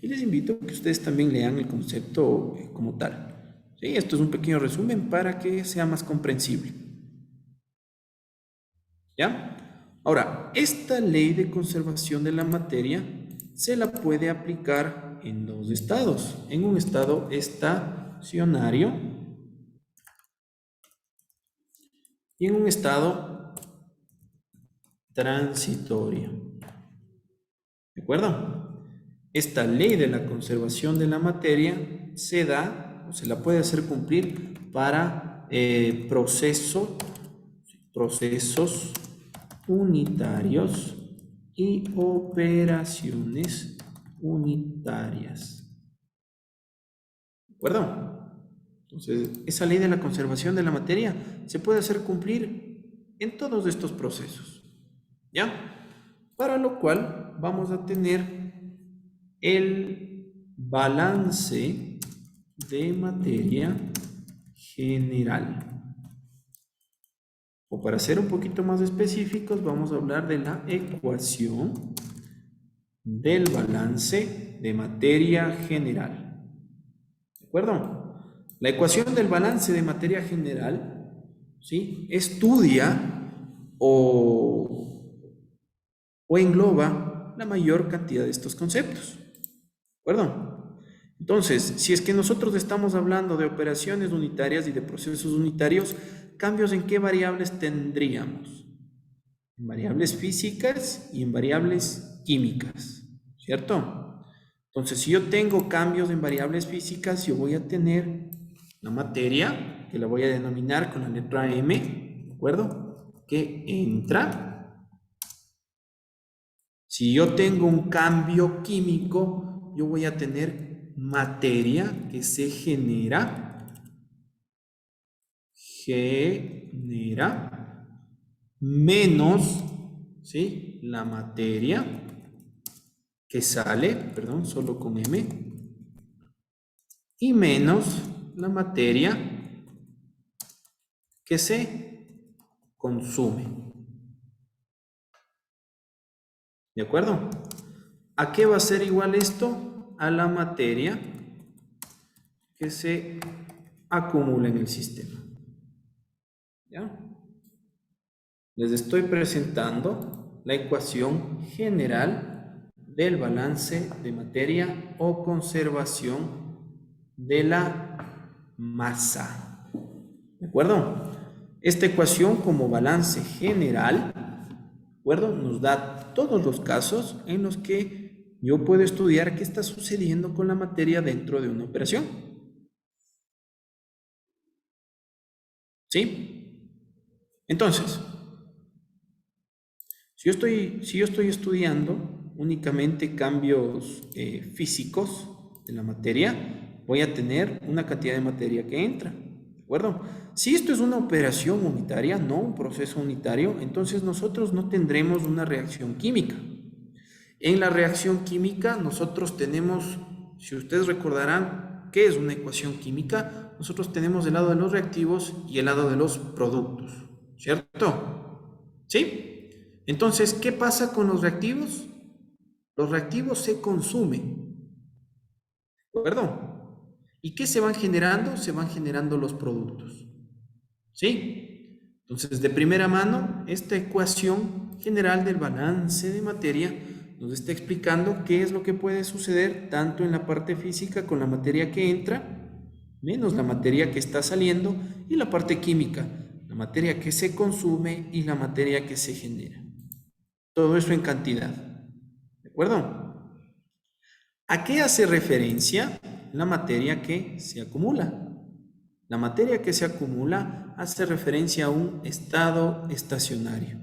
[SPEAKER 1] Y les invito a que ustedes también lean el concepto como tal. ¿Sí? Esto es un pequeño resumen para que sea más comprensible. ¿Ya? Ahora, esta ley de conservación de la materia se la puede aplicar en dos estados. En un estado estacionario y en un estado transitorio. ¿De acuerdo? Esta ley de la conservación de la materia se da o se la puede hacer cumplir para procesos unitarios y operaciones unitarias. ¿De acuerdo? Entonces, esa ley de la conservación de la materia se puede hacer cumplir en todos estos procesos. ¿Ya? Para lo cual vamos a tener el balance de materia general. O para ser un poquito más específicos, vamos a hablar de la ecuación del balance de materia general. ¿De acuerdo? La ecuación del balance de materia general, ¿sí?, estudia o engloba la mayor cantidad de estos conceptos. ¿De acuerdo? Entonces, si es que nosotros estamos hablando de operaciones unitarias y de procesos unitarios, ¿cambios en qué variables tendríamos? En variables físicas y en variables químicas, ¿cierto? Entonces, si yo tengo cambios en variables físicas, yo voy a tener la materia, que la voy a denominar con la letra M, ¿de acuerdo?, que entra. Si yo tengo un cambio químico, yo voy a tener materia que se genera menos, ¿sí?, la materia que sale, perdón, solo con M, y menos la materia que se consume. ¿De acuerdo? ¿A qué va a ser igual esto? A la materia que se acumula en el sistema. ¿Ya? Les estoy presentando la ecuación general del balance de materia o conservación de la masa. ¿De acuerdo? Esta ecuación como balance general, ¿de acuerdo?, nos da todos los casos en los que yo puedo estudiar qué está sucediendo con la materia dentro de una operación. ¿Sí? Entonces, si yo estoy estudiando únicamente cambios físicos de la materia, voy a tener una cantidad de materia que entra. ¿De acuerdo? Si esto es una operación unitaria, no un proceso unitario, entonces nosotros no tendremos una reacción química. En la reacción química nosotros tenemos, si ustedes recordarán, ¿qué es una ecuación química? Nosotros tenemos el lado de los reactivos y el lado de los productos, ¿cierto? ¿Sí? Entonces, ¿qué pasa con los reactivos? Los reactivos se consumen, ¿de acuerdo? ¿Y qué se van generando? Se van generando los productos, ¿sí? Entonces, de primera mano, esta ecuación general del balance de materia nos está explicando qué es lo que puede suceder tanto en la parte física con la materia que entra, menos la materia que está saliendo, y la parte química, la materia que se consume y la materia que se genera. Todo eso en cantidad. ¿De acuerdo? ¿A qué hace referencia la materia que se acumula? La materia que se acumula hace referencia a un estado estacionario.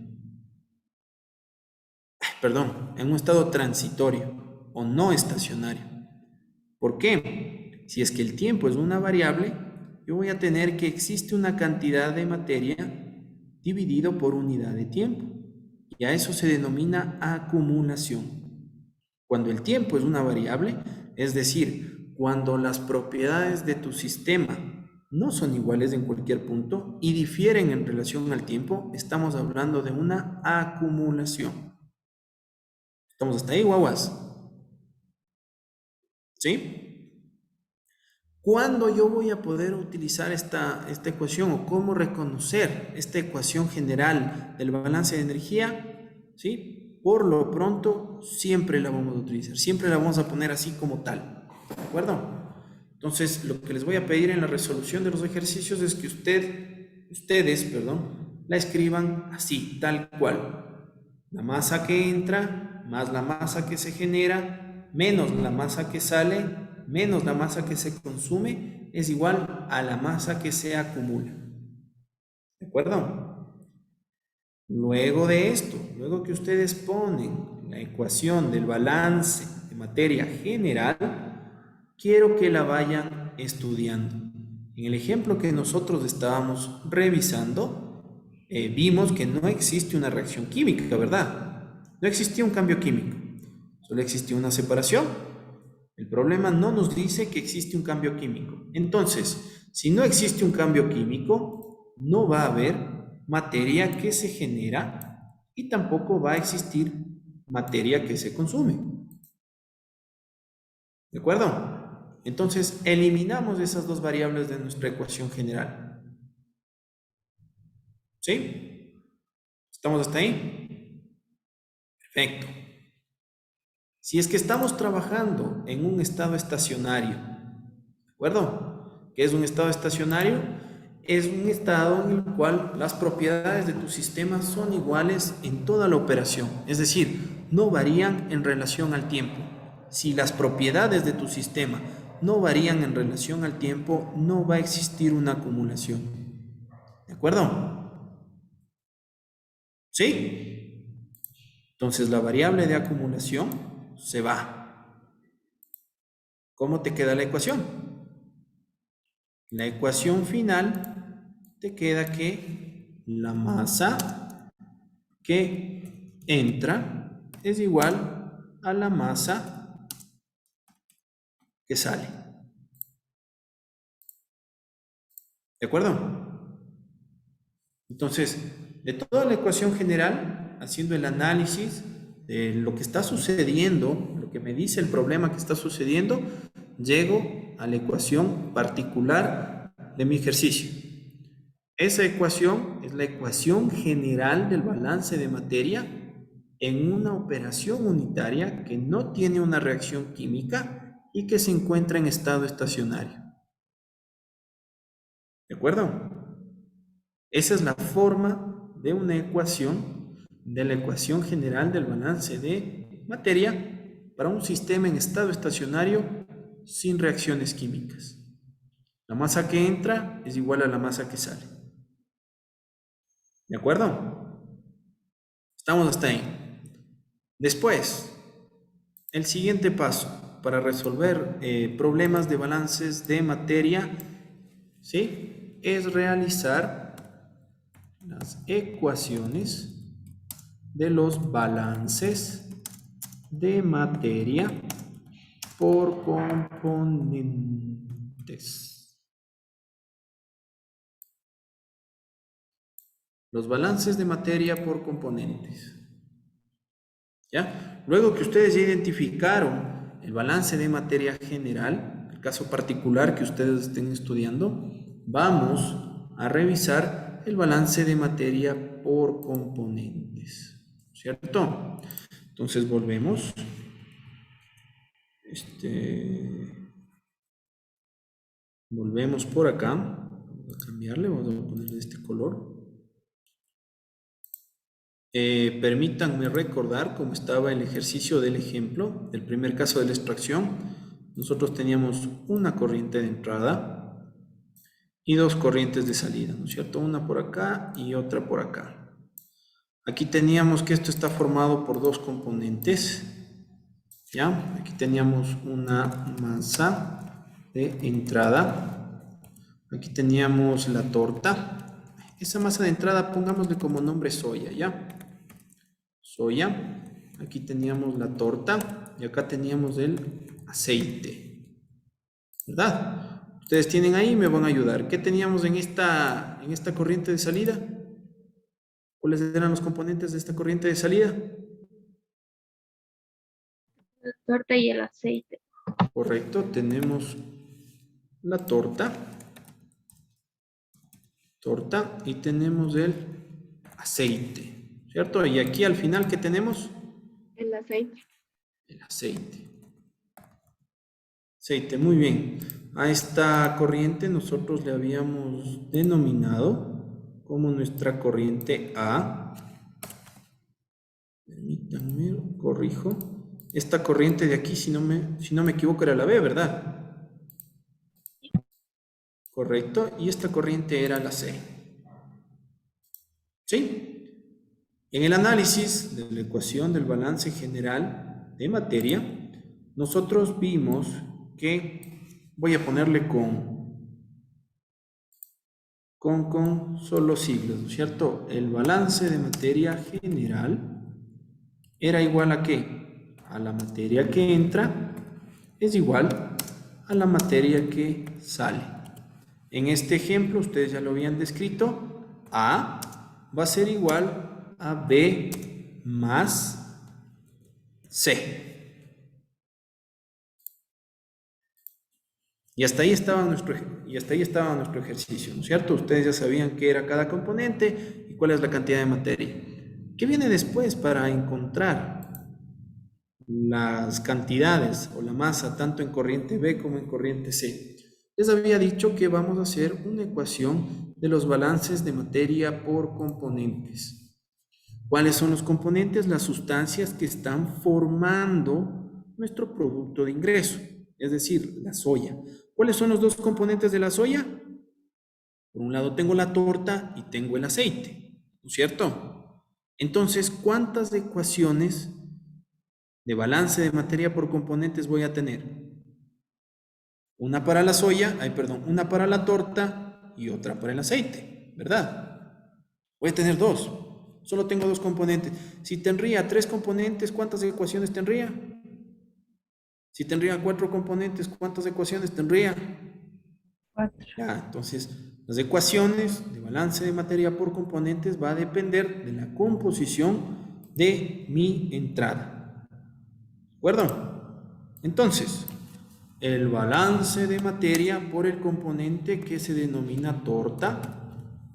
[SPEAKER 1] Perdón, en un estado transitorio o no estacionario. ¿Por qué? Si es que el tiempo es una variable, yo voy a tener que existe una cantidad de materia dividido por unidad de tiempo. Y a eso se denomina acumulación. Cuando el tiempo es una variable, es decir, cuando las propiedades de tu sistema no son iguales en cualquier punto y difieren en relación al tiempo, estamos hablando de una acumulación. ¿Estamos hasta ahí, guaguas? ¿Sí? ¿Cuándo yo voy a poder utilizar esta ecuación o cómo reconocer esta ecuación general del balance de energía? ¿Sí? Por lo pronto, siempre la vamos a utilizar, siempre la vamos a poner así como tal. ¿De acuerdo? Entonces, lo que les voy a pedir en la resolución de los ejercicios es que ustedes, la escriban así, tal cual. La masa que entra más la masa que se genera, menos la masa que sale, menos la masa que se consume, es igual a la masa que se acumula. ¿De acuerdo? Luego de esto, luego que ustedes ponen la ecuación del balance de materia general, quiero que la vayan estudiando. En el ejemplo que nosotros estábamos revisando, vimos que no existe una reacción química, ¿verdad? No existía un cambio químico, solo existía una separación. El problema no nos dice que existe un cambio químico. Entonces, si no existe un cambio químico, no va a haber materia que se genera y tampoco va a existir materia que se consume. ¿De acuerdo? Entonces, eliminamos esas dos variables de nuestra ecuación general. ¿Sí? ¿Estamos hasta ahí? Perfecto. Si es que estamos trabajando en un estado estacionario, ¿de acuerdo? ¿Qué es un estado estacionario? Es un estado en el cual las propiedades de tu sistema son iguales en toda la operación, es decir, no varían en relación al tiempo. Si las propiedades de tu sistema no varían en relación al tiempo, no va a existir una acumulación. ¿De acuerdo? ¿Sí? Entonces la variable de acumulación se va. ¿Cómo te queda la ecuación? La ecuación final te queda que la masa que entra es igual a la masa que sale. ¿De acuerdo? Entonces, de toda la ecuación general, haciendo el análisis de lo que está sucediendo, lo que me dice el problema que está sucediendo, llego a la ecuación particular de mi ejercicio. Esa ecuación es la ecuación general del balance de materia en una operación unitaria que no tiene una reacción química y que se encuentra en estado estacionario. ¿De acuerdo? Esa es la forma de una ecuación, de la ecuación general del balance de materia para un sistema en estado estacionario sin reacciones químicas. La masa que entra es igual a la masa que sale. ¿De acuerdo? Estamos hasta ahí. Después, el siguiente paso para resolver problemas de balances de materia, ¿sí?, es realizar las ecuaciones de los balances de materia por componentes. Los balances de materia por componentes. ¿Ya? Luego que ustedes ya identificaron el balance de materia general, el caso particular que ustedes estén estudiando, vamos a revisar el balance de materia por componentes. ¿Cierto? Entonces volvemos. Volvemos por acá. Vamos a cambiarle, vamos a ponerle este color. Permítanme recordar cómo estaba el ejercicio del ejemplo, del primer caso de la extracción. Nosotros teníamos una corriente de entrada y dos corrientes de salida, ¿no es cierto? Una por acá y otra por acá. Aquí teníamos que esto está formado por dos componentes, ¿ya? Aquí teníamos una masa de entrada. Aquí teníamos la torta. Esa masa de entrada pongámosle como nombre soya, ¿ya? Soya, aquí teníamos la torta y acá teníamos el aceite, ¿verdad? Ustedes tienen ahí y me van a ayudar. ¿Qué teníamos en esta corriente de salida? ¿Cuáles eran los componentes de esta corriente de salida?
[SPEAKER 5] La torta y el aceite.
[SPEAKER 1] Correcto, tenemos la torta y tenemos el aceite. ¿Cierto? Y aquí al final, ¿qué tenemos?
[SPEAKER 5] El aceite.
[SPEAKER 1] El aceite. Aceite, muy bien. A esta corriente nosotros le habíamos denominado como nuestra corriente A. Permítanme, corrijo. Esta corriente de aquí, si no me equivoco, era la B, ¿verdad? Correcto. Y esta corriente era la C. ¿Sí? En el análisis de la ecuación del balance general de materia, nosotros vimos que, voy a ponerle con solo siglas, ¿no es cierto? El balance de materia general era igual a ¿qué? A la materia que entra es igual a la materia que sale. En este ejemplo, ustedes ya lo habían descrito, A va a ser igual a B más C. Y hasta ahí estaba nuestro ejercicio, ¿no es cierto? Ustedes ya sabían qué era cada componente y cuál es la cantidad de materia. ¿Qué viene después para encontrar las cantidades o la masa tanto en corriente B como en corriente C? Les había dicho que vamos a hacer una ecuación de los balances de materia por componentes. ¿Cuáles son los componentes? Las sustancias que están formando nuestro producto de ingreso, es decir, la soya. ¿Cuáles son los dos componentes de la soya? Por un lado tengo la torta y tengo el aceite, ¿no es cierto? Entonces, ¿cuántas ecuaciones de balance de materia por componentes voy a tener? Una para la soya, una para la torta y otra para el aceite, ¿verdad? Voy a tener dos. Solo tengo dos componentes. Si tendría tres componentes, ¿cuántas ecuaciones tendría? Si tendría cuatro componentes, ¿cuántas ecuaciones tendría?
[SPEAKER 14] 4.
[SPEAKER 1] Ya, entonces, las ecuaciones de balance de materia por componentes va a depender de la composición de mi entrada. ¿De acuerdo? Entonces, el balance de materia por el componente que se denomina torta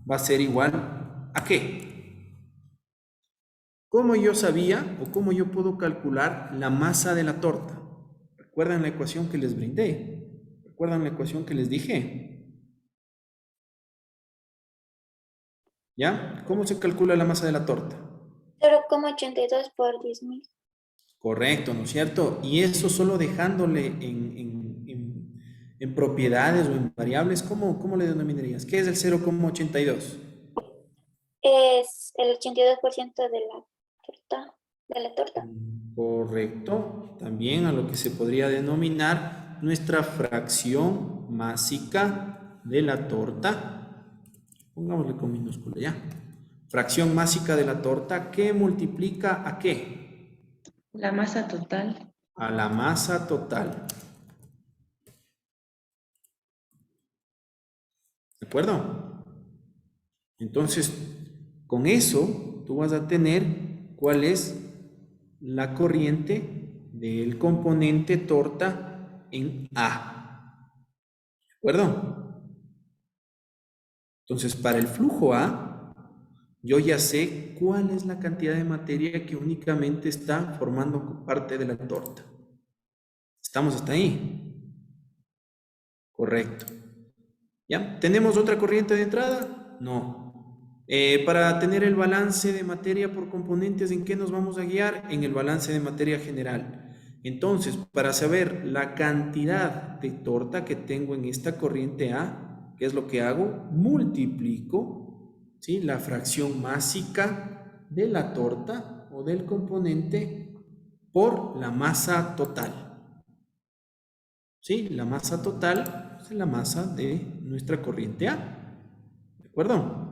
[SPEAKER 1] va a ser igual a ¿qué? ¿Cómo yo sabía o cómo yo puedo calcular la masa de la torta? ¿Recuerdan la ecuación que les brindé? ¿Recuerdan la ecuación que les dije? ¿Ya? ¿Cómo se calcula la masa de la torta?
[SPEAKER 3] 0,82 por 10.000.
[SPEAKER 1] Correcto, ¿no es cierto? Y eso solo dejándole en propiedades o en variables, ¿cómo le denominarías? ¿Qué es el 0,82?
[SPEAKER 3] Es el 82% de la torta.
[SPEAKER 1] Correcto. También a lo que se podría denominar nuestra fracción másica de la torta. Pongámosle con minúscula ya. Fracción másica de la torta que multiplica ¿a qué?
[SPEAKER 14] La masa total.
[SPEAKER 1] A la masa total. ¿De acuerdo? Entonces, con eso, tú vas a tener cuál es la corriente del componente torta en A. ¿De acuerdo? Entonces, para el flujo A, yo ya sé cuál es la cantidad de materia que únicamente está formando parte de la torta. ¿Estamos hasta ahí? Correcto. ¿Ya? ¿Tenemos otra corriente de entrada? No. Para tener el balance de materia por componentes, ¿en qué nos vamos a guiar? En el balance de materia general. Entonces, para saber la cantidad de torta que tengo en esta corriente A, ¿qué es lo que hago? Multiplico, ¿sí?, la fracción másica de la torta o del componente por la masa total. ¿Sí? La masa total es la masa de nuestra corriente A. ¿De acuerdo?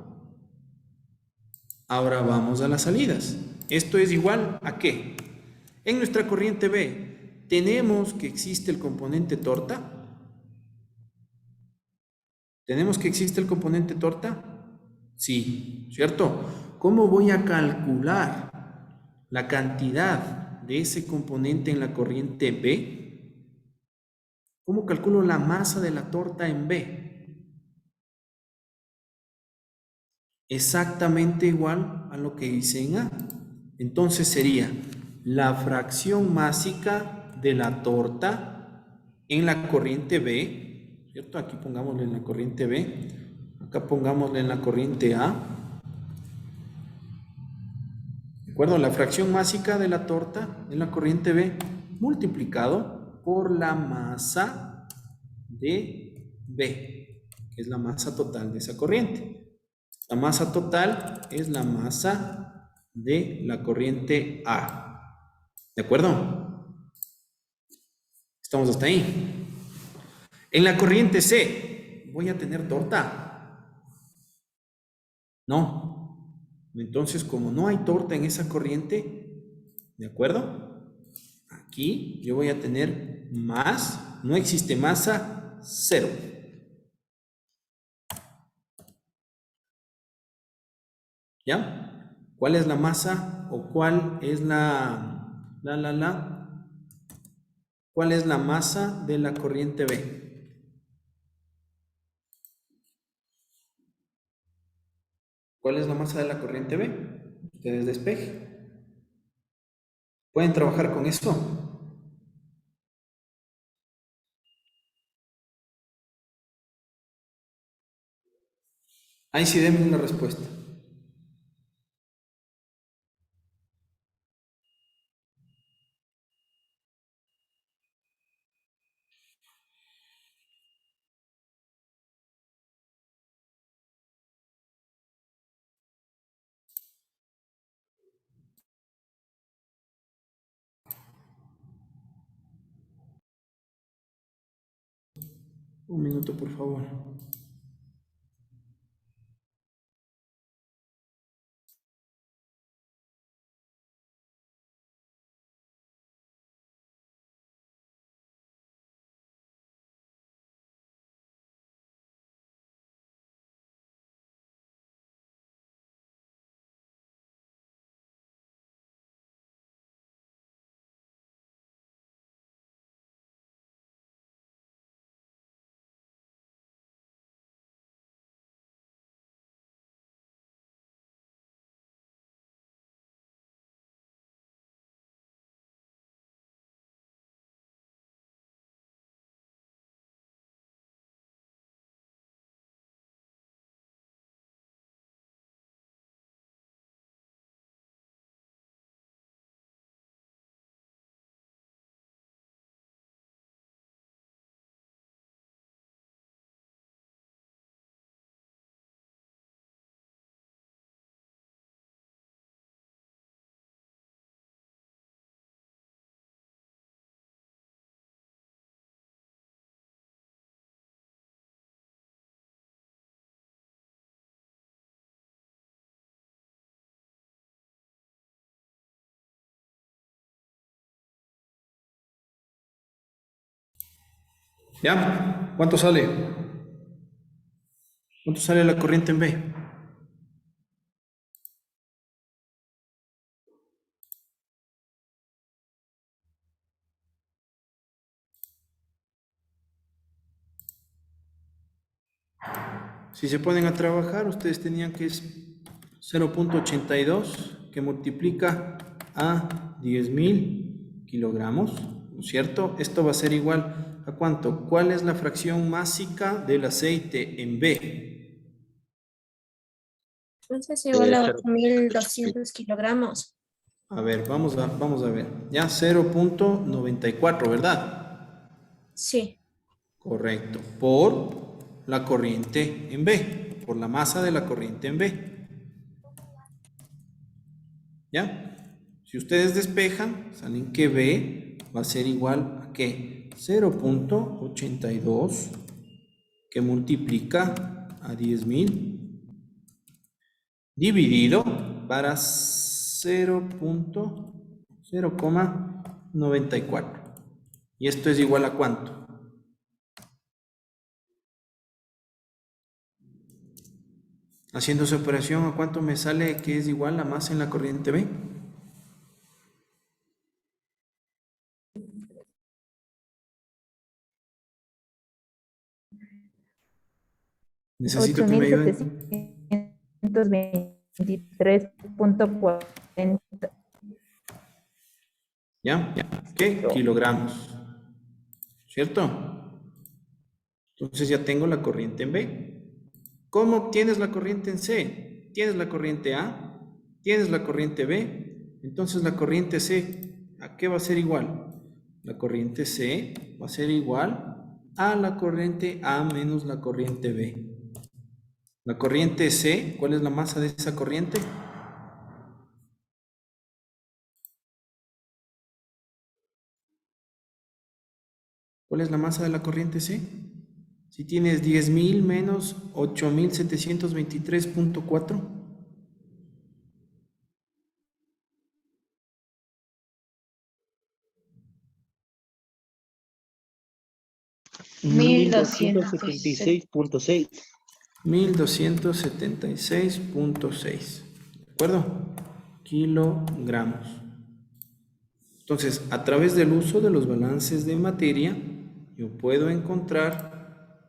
[SPEAKER 1] Ahora vamos a las salidas. Esto es igual a ¿qué? En nuestra corriente B, ¿tenemos que existe el componente torta? ¿Tenemos que existe el componente torta? Sí, ¿cierto? ¿Cómo voy a calcular la cantidad de ese componente en la corriente B? ¿Cómo calculo la masa de la torta en B? Exactamente igual a lo que hice en A. Entonces sería la fracción másica de la torta en la corriente B, ¿cierto? Aquí pongámosle en la corriente B, acá pongámosle en la corriente A. ¿De acuerdo? La fracción másica de la torta en la corriente B multiplicado por la masa de B, que es la masa total de esa corriente. La masa total es la masa de la corriente A. ¿De acuerdo? Estamos hasta ahí. En la corriente C, ¿voy a tener torta? No. Entonces, como no hay torta en esa corriente, ¿de acuerdo? Aquí yo voy a tener más, no existe masa, 0. ¿Ya? ¿Cuál es la masa o cuál es cuál es la masa de la corriente B? ¿Cuál es la masa de la corriente B? Ustedes despejen. ¿Pueden trabajar con eso? Ahí sí denme una respuesta. Un minuto, por favor. ¿Ya? ¿Cuánto sale? ¿Cuánto sale la corriente en B? Si se ponen a trabajar, ustedes tenían que es 0.82 que multiplica a 10.000 kilogramos, ¿no es cierto? Esto va a ser igual a ¿cuánto? ¿Cuál es la fracción másica del aceite en B?
[SPEAKER 16] Entonces igual a 8.200 kilogramos.
[SPEAKER 1] A ver, vamos a ver. Ya 0.94, ¿verdad?
[SPEAKER 16] Sí.
[SPEAKER 1] Correcto. Por la corriente en B, por la masa de la corriente en B. ¿Ya? Si ustedes despejan, salen que B va a ser igual a ¿qué? 0.82 que multiplica a 10.000 dividido para 0.94. ¿Y esto es igual a cuánto? Haciendo esa operación, ¿a cuánto me sale que es igual la masa en la corriente B? Necesito que me ayuden.
[SPEAKER 17] 8.723.40.
[SPEAKER 1] ¿Ya? ¿Qué? Kilogramos. ¿Cierto? Entonces ya tengo la corriente en B. ¿Cómo obtienes la corriente en C? Tienes la corriente A, tienes la corriente B, entonces la corriente C, ¿a qué va a ser igual? La corriente C va a ser igual a la corriente A menos la corriente B. La corriente C, ¿cuál es la masa de esa corriente? ¿Cuál es la masa de la corriente C? Si tienes 10.000 menos 8.723.4.
[SPEAKER 13] 1276.6.
[SPEAKER 1] 1276.6. ¿De acuerdo? Kilogramos. Entonces, a través del uso de los balances de materia, yo puedo encontrar,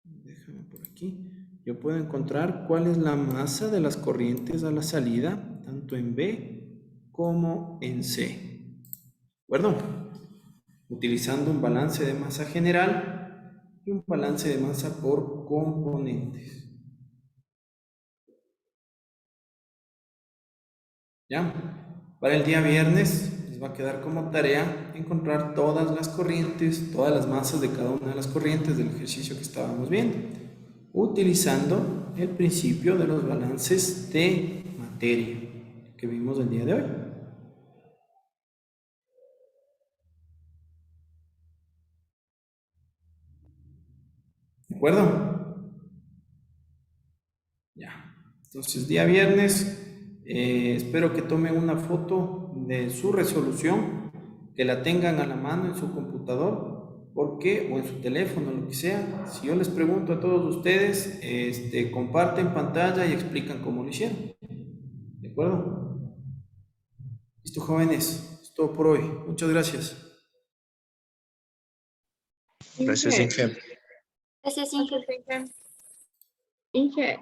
[SPEAKER 1] déjame por aquí, yo puedo encontrar cuál es la masa de las corrientes a la salida, tanto en B como en C. ¿De acuerdo? Utilizando un balance de masa general y un balance de masa por componentes. ¿Ya? Para el día viernes les va a quedar como tarea encontrar todas las corrientes, todas las masas de cada una de las corrientes del ejercicio que estábamos viendo, utilizando el principio de los balances de materia que vimos el día de hoy. ¿De acuerdo? Ya. Entonces, día viernes, espero que tomen una foto de su resolución, que la tengan a la mano en su computador, porque, o en su teléfono, lo que sea. Si yo les pregunto a todos ustedes, comparten pantalla y explican cómo lo hicieron. ¿De acuerdo? Listo, jóvenes. Es todo por hoy. Muchas gracias.
[SPEAKER 9] Gracias, Inge.
[SPEAKER 3] Gracias, Inge.
[SPEAKER 2] Inge,